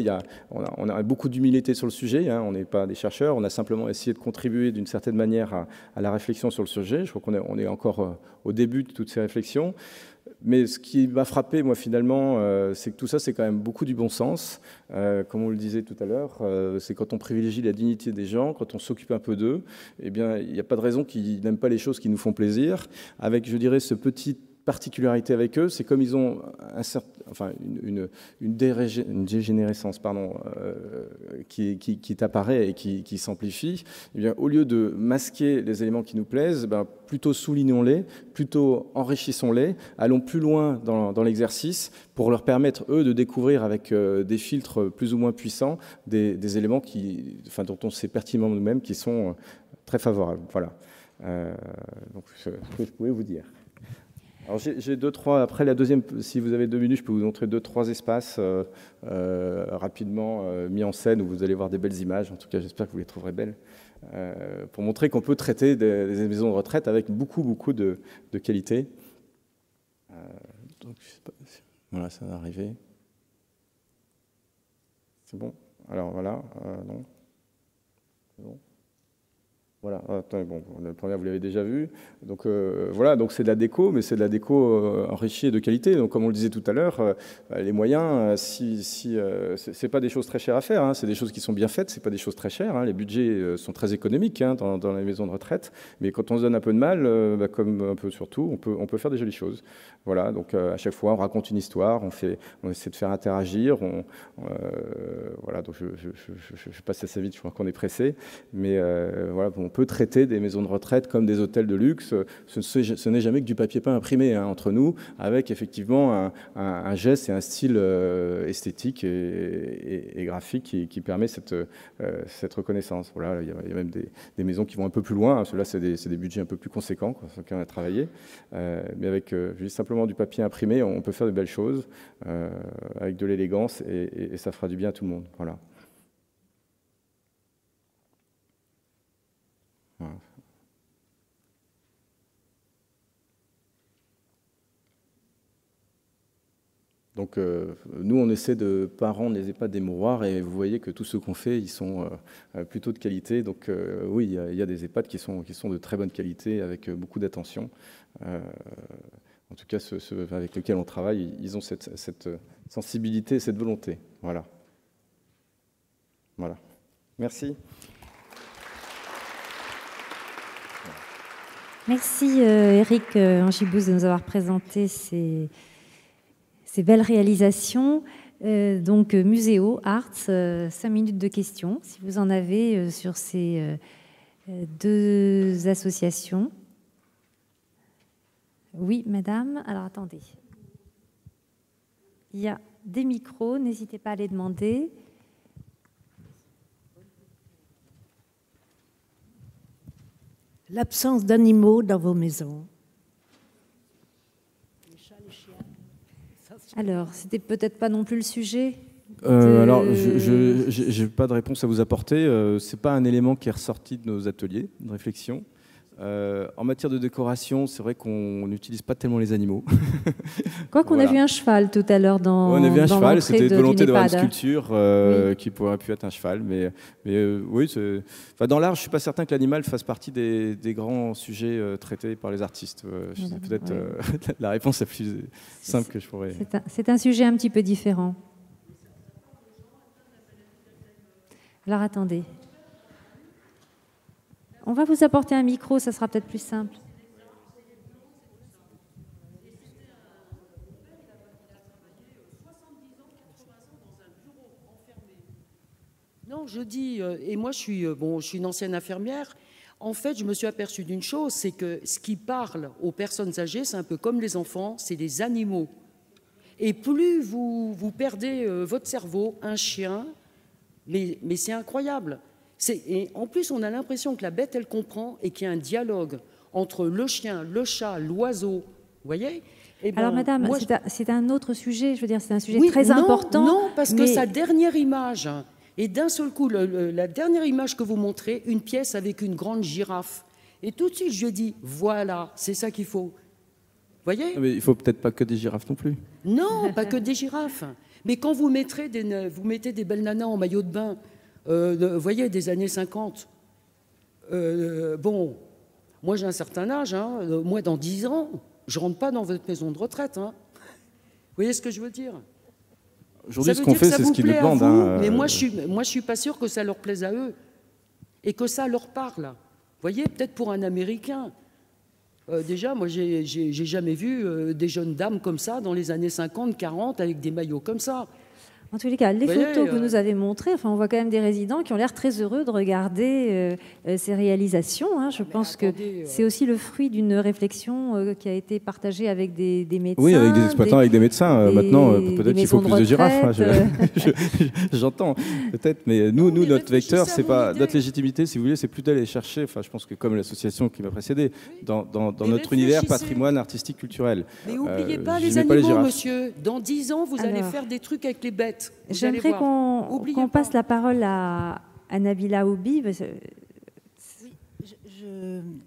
on a beaucoup d'humilité sur le sujet, hein, on n'est pas des chercheurs, on a simplement essayé de contribuer d'une certaine manière à la réflexion sur le sujet. Je crois qu'on est encore au début de toutes ces réflexions. Mais ce qui m'a frappé, moi, finalement, c'est que tout ça, c'est quand même beaucoup du bon sens. Comme on le disait tout à l'heure, c'est quand on privilégie la dignité des gens, quand on s'occupe un peu d'eux, eh bien, il n'y a pas de raison qu'ils n'aiment pas les choses qui nous font plaisir. Avec, je dirais, ce petit particularité avec eux, c'est comme ils ont une dégénérescence qui apparaît et qui s'amplifie. Eh bien, au lieu de masquer les éléments qui nous plaisent, plutôt soulignons-les, plutôt enrichissons-les, allons plus loin dans l'exercice pour leur permettre, eux, de découvrir avec des filtres plus ou moins puissants des éléments dont on sait pertinemment nous-mêmes qui sont très favorables. Voilà. Donc, ce que je pouvais vous dire. Alors j'ai 2-3, après la deuxième, si vous avez 2 minutes, je peux vous montrer 2-3 espaces rapidement mis en scène où vous allez voir des belles images. En tout cas, j'espère que vous les trouverez belles, pour montrer qu'on peut traiter des maisons de retraite avec beaucoup de qualité. Donc, je sais pas, voilà, ça va arriver. C'est bon. Alors voilà, non. C'est bon. Voilà, attendez, bon, la première, vous l'avez déjà vu. Donc voilà, donc c'est de la déco, mais c'est de la déco enrichie et de qualité. Donc comme on le disait tout à l'heure, les moyens, c'est pas des choses très chères à faire, hein, c'est des choses qui sont bien faites, c'est pas des choses très chères. Hein, les budgets sont très économiques dans les maisons de retraite, mais quand on se donne un peu de mal, comme un peu surtout, on peut faire des jolies choses. Voilà, donc à chaque fois, on raconte une histoire, on essaie de faire interagir. Voilà, donc je passe assez vite, je crois qu'on est pressé, mais voilà. On peut traiter des maisons de retraite comme des hôtels de luxe. Ce n'est jamais que du papier peint imprimé entre nous, avec effectivement un geste et un style esthétique et graphique qui permet cette reconnaissance. Voilà, il y a même des maisons qui vont un peu plus loin. Ceux-là, c'est des budgets un peu plus conséquents sur lesquels on a travaillé. Mais avec juste simplement du papier imprimé, on peut faire de belles choses avec de l'élégance et ça fera du bien à tout le monde. Voilà. Voilà. Donc nous, on essaie de ne pas rendre les EHPAD des mouroirs, et vous voyez que tout ce qu'on fait, ils sont plutôt de qualité. Donc oui, il y a des EHPAD qui sont de très bonne qualité, avec beaucoup d'attention. En tout cas, ceux avec lesquels on travaille, ils ont cette sensibilité, cette volonté. Voilà. Voilà. Merci. Merci Eric Angibous de nous avoir présenté ces belles réalisations. Donc Muséo, Arts, 5 minutes de questions, si vous en avez sur ces deux associations. Oui, madame. Alors attendez. Il y a des micros, n'hésitez pas à les demander. L'absence d'animaux dans vos maisons. Alors, c'était peut-être pas non plus le sujet. Alors, je n'ai pas de réponse à vous apporter. Ce n'est pas un élément qui est ressorti de nos ateliers de réflexion. En matière de décoration, c'est vrai qu'on n'utilise pas tellement les animaux. Quoi qu'on a vu un cheval tout à l'heure dans on a vu un cheval, c'était une volonté d'avoir une EHPAD. sculpture qui pourrait pu être un cheval. Mais oui, enfin, dans l'art, je ne suis pas certain que l'animal fasse partie des grands sujets traités par les artistes. C'est peut-être la réponse la plus simple que je pourrais... C'est un sujet un petit peu différent. Alors attendez. On va vous apporter un micro, ça sera peut-être plus simple. Non, je dis, et moi je suis une ancienne infirmière, en fait je me suis aperçue d'une chose, c'est que ce qui parle aux personnes âgées, c'est un peu comme les enfants, c'est les animaux. Et plus vous perdez votre cerveau, un chien, mais c'est incroyable. Et en plus, on a l'impression que la bête, elle comprend et qu'il y a un dialogue entre le chien, le chat, l'oiseau. Vous voyez ? Alors, madame, c'est un autre sujet, je veux dire, c'est un sujet oui, très important. Non, parce que sa dernière image, et d'un seul coup, la dernière image que vous montrez, une pièce avec une grande girafe. Et tout de suite, je lui ai dit, voilà, c'est ça qu'il faut. Vous voyez ? Mais il ne faut peut-être pas que des girafes non plus. Non, pas que des girafes. Mais quand vous mettez des belles nanas en maillot de bain, vous voyez, des années 50. Bon, moi j'ai un certain âge, hein, moi dans 10 ans, je ne rentre pas dans votre maison de retraite. Hein. Vous voyez ce que je veux dire? Aujourd'hui, ce qu'on fait, c'est ce qu'ils nous demandent. Hein, mais moi, je suis pas sûr que ça leur plaise à eux et que ça leur parle. Vous voyez, peut-être pour un Américain. Déjà, moi, j'ai jamais vu des jeunes dames comme ça dans les années 50, 40, avec des maillots comme ça. En tous les cas, les photos que vous nous avez montrées, enfin, on voit quand même des résidents qui ont l'air très heureux de regarder ces réalisations. Hein. Je pense que c'est aussi le fruit d'une réflexion qui a été partagée avec des médecins. Oui, avec des exploitants, avec des médecins. Maintenant, peut-être qu'il faut plus de girafes. Hein, j'entends, peut-être. Mais nous notre vecteur, c'est pas notre légitimité, si vous voulez, c'est plus d'aller chercher. Enfin, je pense que comme l'association qui m'a précédé, dans notre univers patrimoine artistique culturel. Mais n'oubliez pas les animaux, monsieur. Dans 10 ans, vous allez faire des trucs avec les bêtes. J'aimerais qu'on passe la parole à Nabila Oubi.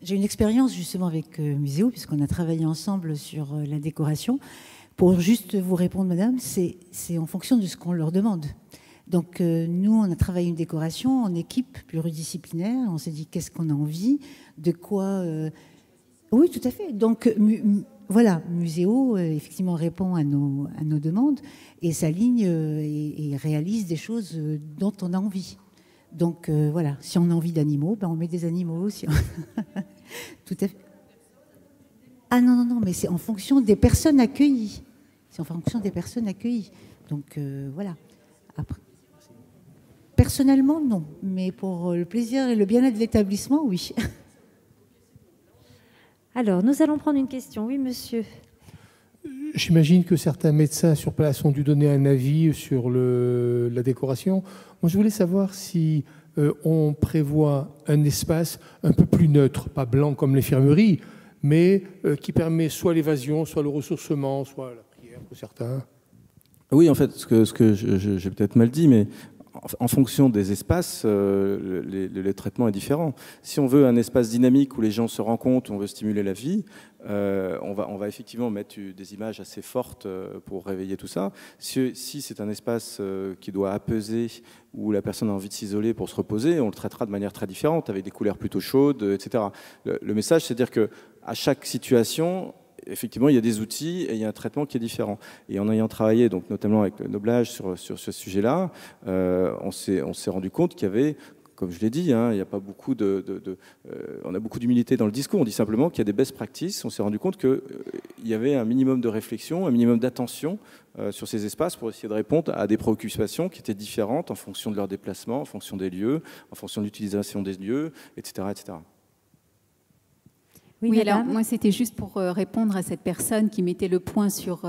J'ai une expérience justement avec Muséo, puisqu'on a travaillé ensemble sur la décoration. Pour juste vous répondre, madame, c'est en fonction de ce qu'on leur demande. Donc nous, on a travaillé une décoration en équipe pluridisciplinaire. On s'est dit qu'est-ce qu'on a envie, de quoi... Oui, tout à fait. Donc... Voilà, Muséo, effectivement, répond à nos demandes et s'aligne et réalise des choses dont on a envie. Donc, voilà, si on a envie d'animaux, ben on met des animaux. Si on... Tout à fait. Ah non, mais c'est en fonction des personnes accueillies. C'est en fonction des personnes accueillies. Donc, voilà. Après... Personnellement, non. Mais pour le plaisir et le bien-être de l'établissement, oui. Alors, nous allons prendre une question. Oui, monsieur. J'imagine que certains médecins sur place ont dû donner un avis sur la décoration. Moi, je voulais savoir si on prévoit un espace un peu plus neutre, pas blanc comme l'infirmerie, mais qui permet soit l'évasion, soit le ressourcement, soit la prière pour certains. Oui, en fait, ce que j'ai peut-être mal dit, mais en fonction des espaces, le traitement est différent. Si on veut un espace dynamique où les gens se rencontrent, on veut stimuler la vie, on va effectivement mettre des images assez fortes pour réveiller tout ça. Si c'est un espace qui doit apaiser, où la personne a envie de s'isoler pour se reposer, on le traitera de manière très différente, avec des couleurs plutôt chaudes, etc. Le message, c'est de dire qu'à chaque situation, effectivement, il y a des outils et il y a un traitement qui est différent. Et en ayant travaillé, donc, notamment avec le Noblage sur ce sujet-là, on s'est rendu compte qu'il y avait, comme je l'ai dit, il y a pas beaucoup on a beaucoup d'humilité dans le discours. On dit simplement qu'il y a des best practices. On s'est rendu compte qu'il y avait un minimum de réflexion, un minimum d'attention sur ces espaces pour essayer de répondre à des préoccupations qui étaient différentes en fonction de leur déplacement, en fonction des lieux, en fonction de l'utilisation des lieux, etc., etc. Oui, alors moi c'était juste pour répondre à cette personne qui mettait le point sur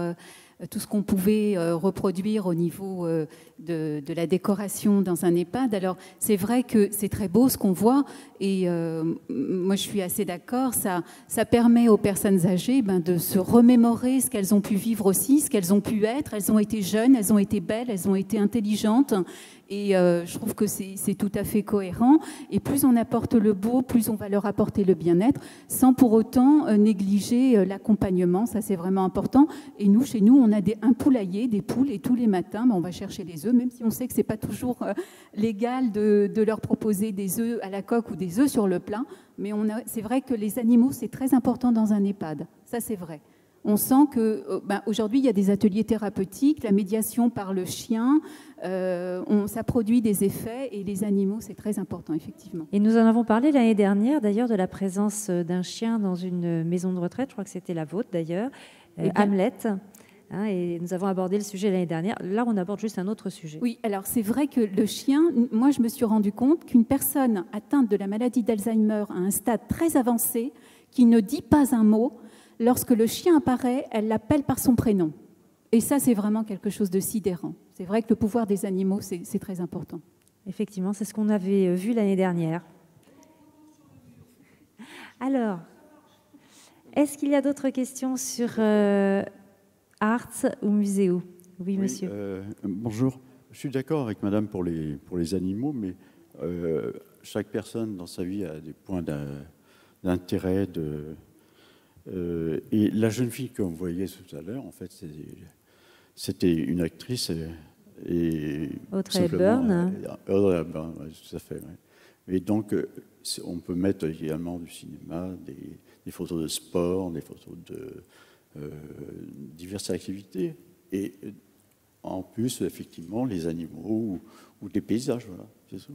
tout ce qu'on pouvait reproduire au niveau de la décoration dans un EHPAD. Alors c'est vrai que c'est très beau ce qu'on voit et moi je suis assez d'accord, ça permet aux personnes âgées de se remémorer ce qu'elles ont pu vivre aussi, ce qu'elles ont pu être. Elles ont été jeunes, elles ont été belles, elles ont été intelligentes. Et je trouve que c'est tout à fait cohérent. Et plus on apporte le beau, plus on va leur apporter le bien-être, sans pour autant négliger l'accompagnement. Ça, c'est vraiment important. Et nous, chez nous, on a un poulailler, des poules, et tous les matins, on va chercher les œufs, même si on sait que c'est pas toujours légal de leur proposer des œufs à la coque ou des œufs sur le plat. Mais c'est vrai que les animaux, c'est très important dans un EHPAD. Ça, c'est vrai. On sent qu'aujourd'hui, il y a des ateliers thérapeutiques, la médiation par le chien, ça produit des effets et les animaux, c'est très important, effectivement. Et nous en avons parlé l'année dernière, d'ailleurs, de la présence d'un chien dans une maison de retraite. Je crois que c'était la vôtre, d'ailleurs, Hamlet. Et nous avons abordé le sujet l'année dernière. Là, on aborde juste un autre sujet. Oui, alors c'est vrai que le chien, moi, je me suis rendu compte qu'une personne atteinte de la maladie d'Alzheimer à un stade très avancé, qui ne dit pas un mot, lorsque le chien apparaît, elle l'appelle par son prénom. Et ça, c'est vraiment quelque chose de sidérant. C'est vrai que le pouvoir des animaux, c'est très important. Effectivement, c'est ce qu'on avait vu l'année dernière. Alors, est-ce qu'il y a d'autres questions sur Arts ou Muséo? Oui, monsieur. Bonjour. Je suis d'accord avec madame pour les animaux, mais chaque personne dans sa vie a des points d'intérêt, et la jeune fille que vous voyez tout à l'heure, en fait, c'était une actrice Audrey Hepburn. Audrey Hepburn, tout à fait. Ouais. Et donc, on peut mettre également du cinéma, des photos de sport, des photos de diverses activités. Et en plus, effectivement, les animaux ou des paysages, voilà, c'est ça.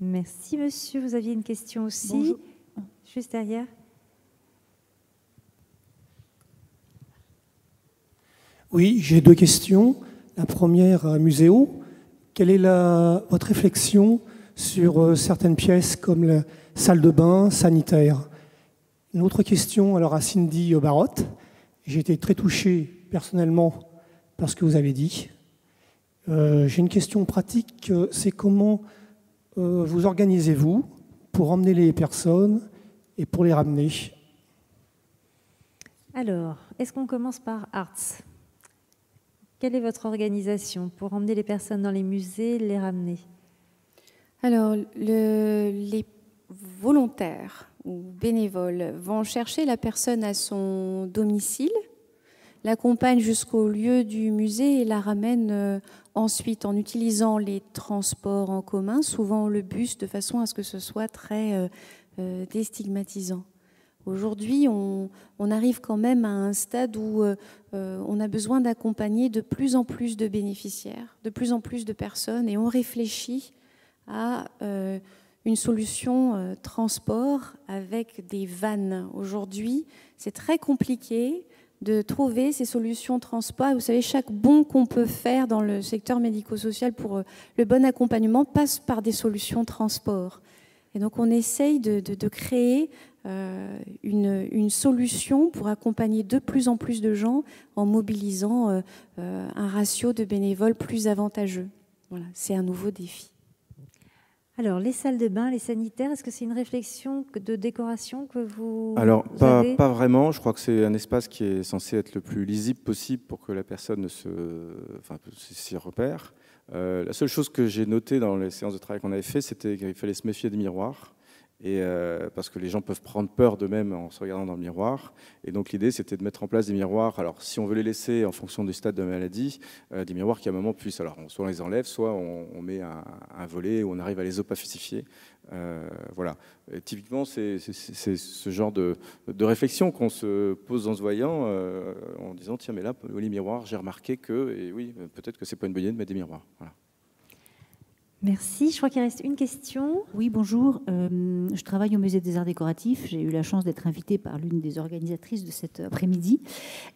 Merci, monsieur. Vous aviez une question aussi? Bonjour. Juste derrière. Oui, j'ai deux questions. La première à Muséo. Quelle est votre réflexion sur certaines pièces comme la salle de bain sanitaire? Une autre question alors à Cindy Barotte. J'ai été très touché personnellement par ce que vous avez dit. J'ai une question pratique, c'est comment vous organisez-vous pour emmener les personnes et pour les ramener? Alors, est-ce qu'on commence par Arts? Quelle est votre organisation pour emmener les personnes dans les musées, les ramener? Alors, les volontaires ou bénévoles vont chercher la personne à son domicile, l'accompagnent jusqu'au lieu du musée et la ramènent ensuite en utilisant les transports en commun, souvent le bus, de façon à ce que ce soit très déstigmatisant. Aujourd'hui, on arrive quand même à un stade où on a besoin d'accompagner de plus en plus de bénéficiaires, de plus en plus de personnes, et on réfléchit à une solution transport avec des vannes. Aujourd'hui, c'est très compliqué de trouver ces solutions transport. Vous savez, chaque bond qu'on peut faire dans le secteur médico-social pour le bon accompagnement passe par des solutions transport. Et donc, on essaye de créer une solution pour accompagner de plus en plus de gens en mobilisant un ratio de bénévoles plus avantageux. Voilà, c'est un nouveau défi. Alors, les salles de bain, les sanitaires, est-ce que c'est une réflexion de décoration que vous Alors, avez? pas vraiment. Je crois que c'est un espace qui est censé être le plus lisible possible pour que la personne s'y repère. La seule chose que j'ai notée dans les séances de travail qu'on avait fait, c'était qu'il fallait se méfier des miroirs. Et parce que les gens peuvent prendre peur d'eux-mêmes en se regardant dans le miroir. Et donc l'idée, c'était de mettre en place des miroirs. Alors si on veut les laisser en fonction du stade de la maladie, des miroirs qui à un moment puissent, alors soit on les enlève, soit on met un volet où on arrive à les opacifier. Voilà. Et typiquement, c'est ce genre de réflexion qu'on se pose en se voyant, en disant tiens, mais là, les miroirs, j'ai remarqué que, et oui, peut-être que c'est pas une bonne idée de mettre des miroirs. Voilà. Merci. Je crois qu'il reste une question. Oui, bonjour. Je travaille au Musée des Arts Décoratifs. J'ai eu la chance d'être invitée par l'une des organisatrices de cet après-midi.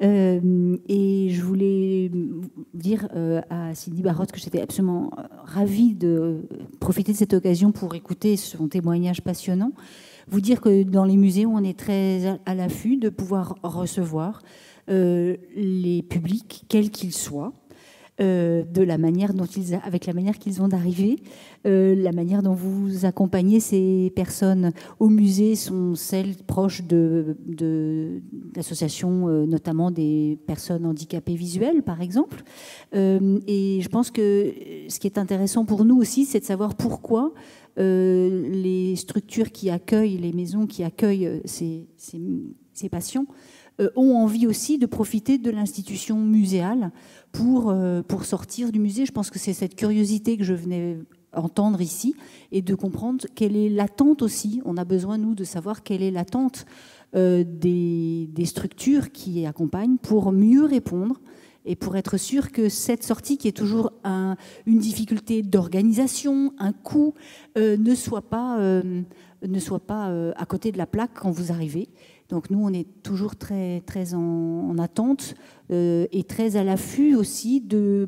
Et je voulais dire à Cindy Barotte que j'étais absolument ravie de profiter de cette occasion pour écouter son témoignage passionnant. Vous dire que dans les musées, on est très à l'affût de pouvoir recevoir les publics, quels qu'ils soient, de la manière avec la manière qu'ils ont d'arriver, la manière dont vous accompagnez ces personnes au musée sont celles proches d'associations, notamment des personnes handicapées visuelles, par exemple. Et je pense que ce qui est intéressant pour nous aussi, c'est de savoir pourquoi les structures qui accueillent, les maisons qui accueillent ces patients ont envie aussi de profiter de l'institution muséale pour sortir du musée. Je pense que c'est cette curiosité que je venais entendre ici et de comprendre quelle est l'attente aussi. On a besoin, nous, de savoir quelle est l'attente des structures qui accompagnent pour mieux répondre et pour être sûr que cette sortie, qui est toujours une difficulté d'organisation, un coût, ne soit pas à côté de la plaque quand vous arrivez. Donc nous, on est toujours très, très en attente et très à l'affût aussi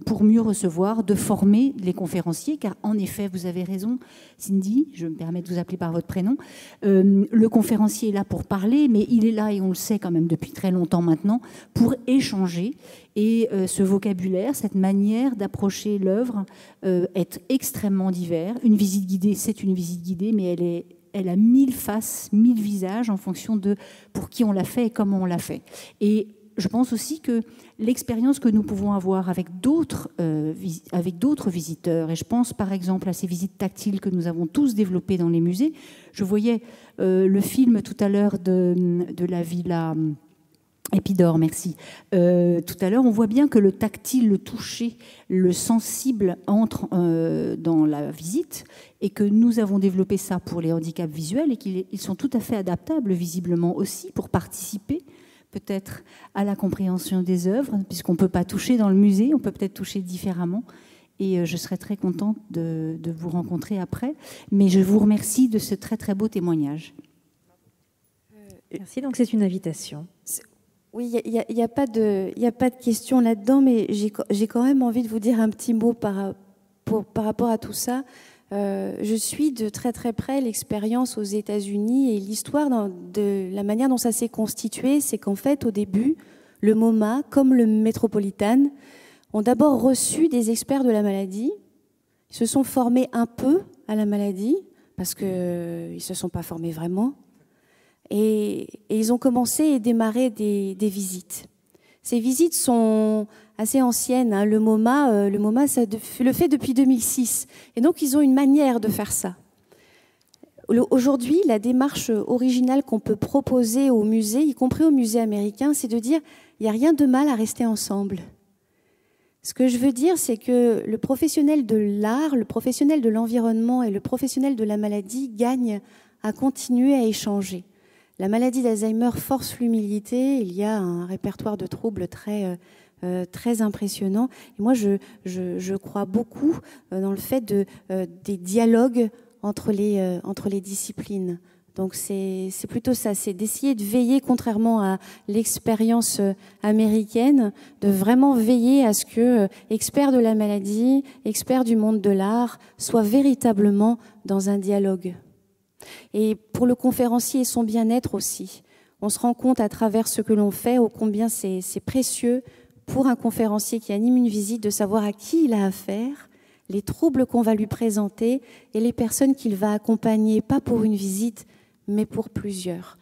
pour mieux recevoir, de former les conférenciers, car en effet, vous avez raison, Cindy, je me permets de vous appeler par votre prénom, le conférencier est là pour parler, mais il est là, et on le sait quand même depuis très longtemps maintenant, pour échanger. Et ce vocabulaire, cette manière d'approcher l'œuvre est extrêmement divers. Une visite guidée, c'est une visite guidée, mais elle a 1000 faces, 1000 visages en fonction de pour qui on l'a fait et comment on l'a fait. Et je pense aussi que l'expérience que nous pouvons avoir avec d'autres visiteurs, et je pense par exemple à ces visites tactiles que nous avons tous développées dans les musées. Je voyais le film tout à l'heure de la Villa Épidore, merci. Tout à l'heure, on voit bien que le tactile, le toucher, le sensible entrent dans la visite et que nous avons développé ça pour les handicaps visuels et qu'ils sont tout à fait adaptables visiblement aussi pour participer peut-être à la compréhension des œuvres, puisqu'on ne peut pas toucher dans le musée, on peut peut-être toucher différemment. Et je serais très contente de vous rencontrer après. Mais je vous remercie de ce très très beau témoignage. Merci, donc c'est une invitation. Oui, il n'y a pas de question là-dedans, mais j'ai quand même envie de vous dire un petit mot par rapport à tout ça. Je suis de très très près l'expérience aux États-Unis et l'histoire de la manière dont ça s'est constitué. C'est qu'en fait, au début, le MoMA, comme le Metropolitan, ont d'abord reçu des experts de la maladie. Ils se sont formés un peu à la maladie, parce qu'ils ne se sont pas formés vraiment. Et ils ont commencé et démarré des visites. Ces visites sont assez anciennes. Hein. Le MoMA ça le fait depuis 2006. Et donc, ils ont une manière de faire ça. Aujourd'hui, la démarche originale qu'on peut proposer aux musées, y compris aux musées américains, c'est de dire il n'y a rien de mal à rester ensemble. Ce que je veux dire, c'est que le professionnel de l'art, le professionnel de l'environnement et le professionnel de la maladie gagnent à continuer à échanger. La maladie d'Alzheimer force l'humilité. Il y a un répertoire de troubles très impressionnant. Et moi, je crois beaucoup dans le fait des dialogues entre les disciplines. Donc c'est plutôt ça, c'est d'essayer de veiller, contrairement à l'expérience américaine, de vraiment veiller à ce que experts de la maladie, experts du monde de l'art soient véritablement dans un dialogue. Et pour le conférencier et son bien-être aussi, on se rend compte à travers ce que l'on fait ô combien c'est précieux pour un conférencier qui anime une visite de savoir à qui il a affaire, les troubles qu'on va lui présenter et les personnes qu'il va accompagner, pas pour une visite, mais pour plusieurs.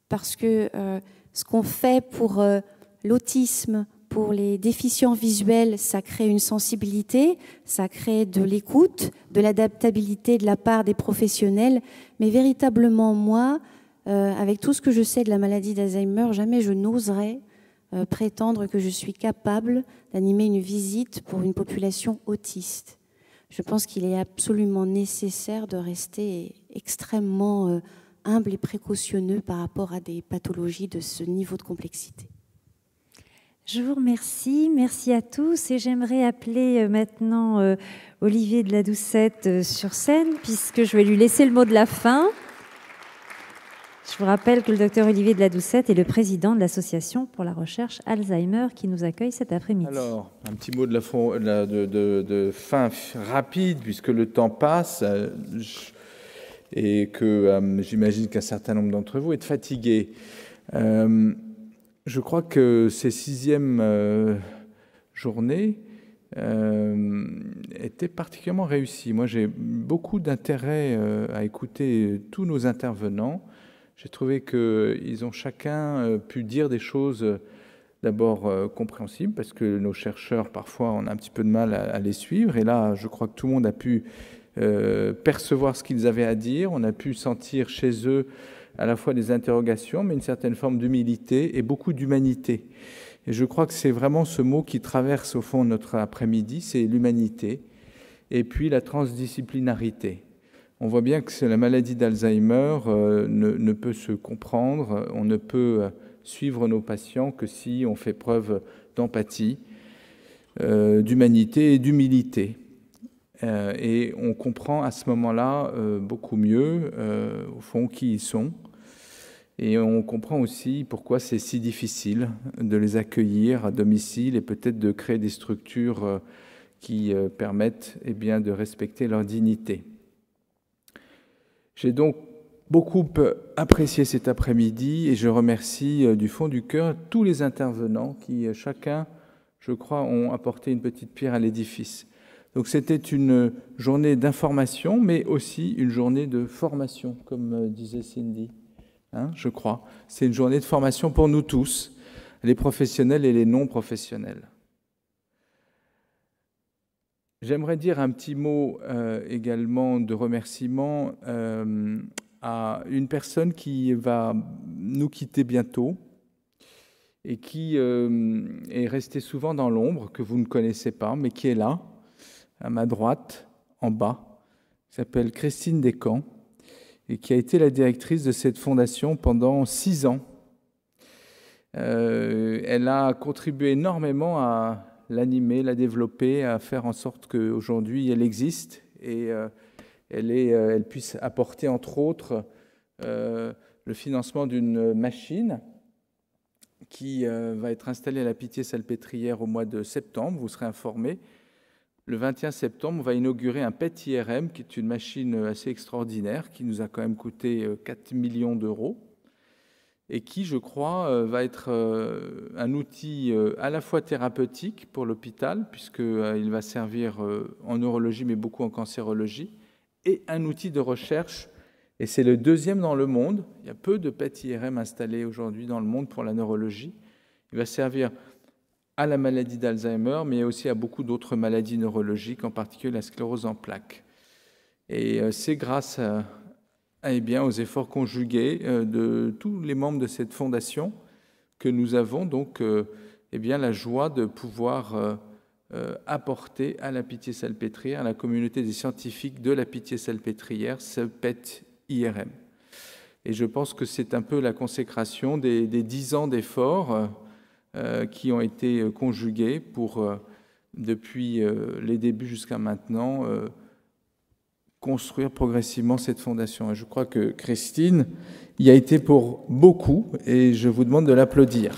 Parce que ce qu'on fait pour l'autisme, pour les déficients visuels, ça crée une sensibilité, ça crée de l'écoute, de l'adaptabilité de la part des professionnels. Mais véritablement, moi, avec tout ce que je sais de la maladie d'Alzheimer, jamais je n'oserais prétendre que je suis capable d'animer une visite pour une population autiste. Je pense qu'il est absolument nécessaire de rester extrêmement humble et précautionneux par rapport à des pathologies de ce niveau de complexité. Je vous remercie, merci à tous et j'aimerais appeler maintenant Olivier de la Doucette sur scène puisque je vais lui laisser le mot de la fin. Je vous rappelle que le docteur Olivier de la Doucette est le président de l'Association pour la recherche Alzheimer qui nous accueille cet après-midi. Alors, un petit mot de fin rapide puisque le temps passe et que j'imagine qu'un certain nombre d'entre vous êtes fatigués. Je crois que ces 6e journées étaient particulièrement réussies. Moi, j'ai beaucoup d'intérêt à écouter tous nos intervenants. J'ai trouvé qu'ils ont chacun pu dire des choses d'abord compréhensibles, parce que nos chercheurs, parfois, on a un petit peu de mal à les suivre. Et là, je crois que tout le monde a pu percevoir ce qu'ils avaient à dire. On a pu sentir chez eux à la fois des interrogations, mais une certaine forme d'humilité et beaucoup d'humanité. Et je crois que c'est vraiment ce mot qui traverse au fond notre après-midi, c'est l'humanité, et puis la transdisciplinarité. On voit bien que la maladie d'Alzheimer ne peut se comprendre, on ne peut suivre nos patients que si on fait preuve d'empathie, d'humanité et d'humilité. Et on comprend à ce moment-là beaucoup mieux, au fond, qui ils sont. Et on comprend aussi pourquoi c'est si difficile de les accueillir à domicile et peut-être de créer des structures qui permettent bien, de respecter leur dignité. J'ai donc beaucoup apprécié cet après-midi et je remercie du fond du cœur tous les intervenants qui, chacun, je crois, ont apporté une petite pierre à l'édifice. Donc c'était une journée d'information, mais aussi une journée de formation, comme disait Cindy. Je crois. C'est une journée de formation pour nous tous, les professionnels et les non-professionnels. J'aimerais dire un petit mot également de remerciement à une personne qui va nous quitter bientôt et qui est restée souvent dans l'ombre, que vous ne connaissez pas, mais qui est là, à ma droite, en bas, qui s'appelle Christine Descamps, et qui a été la directrice de cette fondation pendant 6 ans. Elle a contribué énormément à l'animer, la développer, à faire en sorte qu'aujourd'hui elle existe et elle puisse apporter entre autres le financement d'une machine qui va être installée à la Pitié-Salpêtrière au mois de septembre, vous serez informés. Le 21 septembre, on va inaugurer un PET-IRM, qui est une machine assez extraordinaire, qui nous a quand même coûté 4 millions d'euros, et qui, je crois, va être un outil à la fois thérapeutique pour l'hôpital, puisqu'il va servir en neurologie, mais beaucoup en cancérologie, et un outil de recherche, et c'est le 2e dans le monde. Il y a peu de PET-IRM installés aujourd'hui dans le monde pour la neurologie. Il va servir à la maladie d'Alzheimer, mais aussi à beaucoup d'autres maladies neurologiques, en particulier la sclérose en plaques. Et c'est grâce aux efforts conjugués de tous les membres de cette fondation que nous avons donc la joie de pouvoir apporter à la Pitié-Salpêtrière, à la communauté des scientifiques de la Pitié-Salpêtrière, ce PET-IRM. Et je pense que c'est un peu la consécration des 10 ans d'efforts qui ont été conjugués pour, depuis les débuts jusqu'à maintenant, construire progressivement cette fondation. Et je crois que Christine y a été pour beaucoup, et je vous demande de l'applaudir.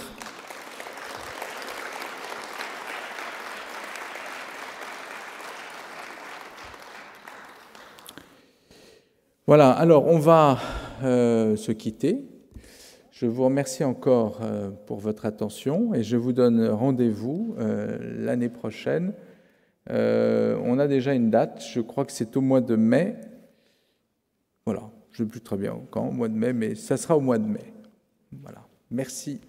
Voilà, alors on va se quitter. Je vous remercie encore pour votre attention et je vous donne rendez-vous l'année prochaine On a déjà une date, je crois que c'est au mois de mai. Voilà, je ne sais plus très bien quand, au mois de mai, mais ça sera au mois de mai. Voilà, merci.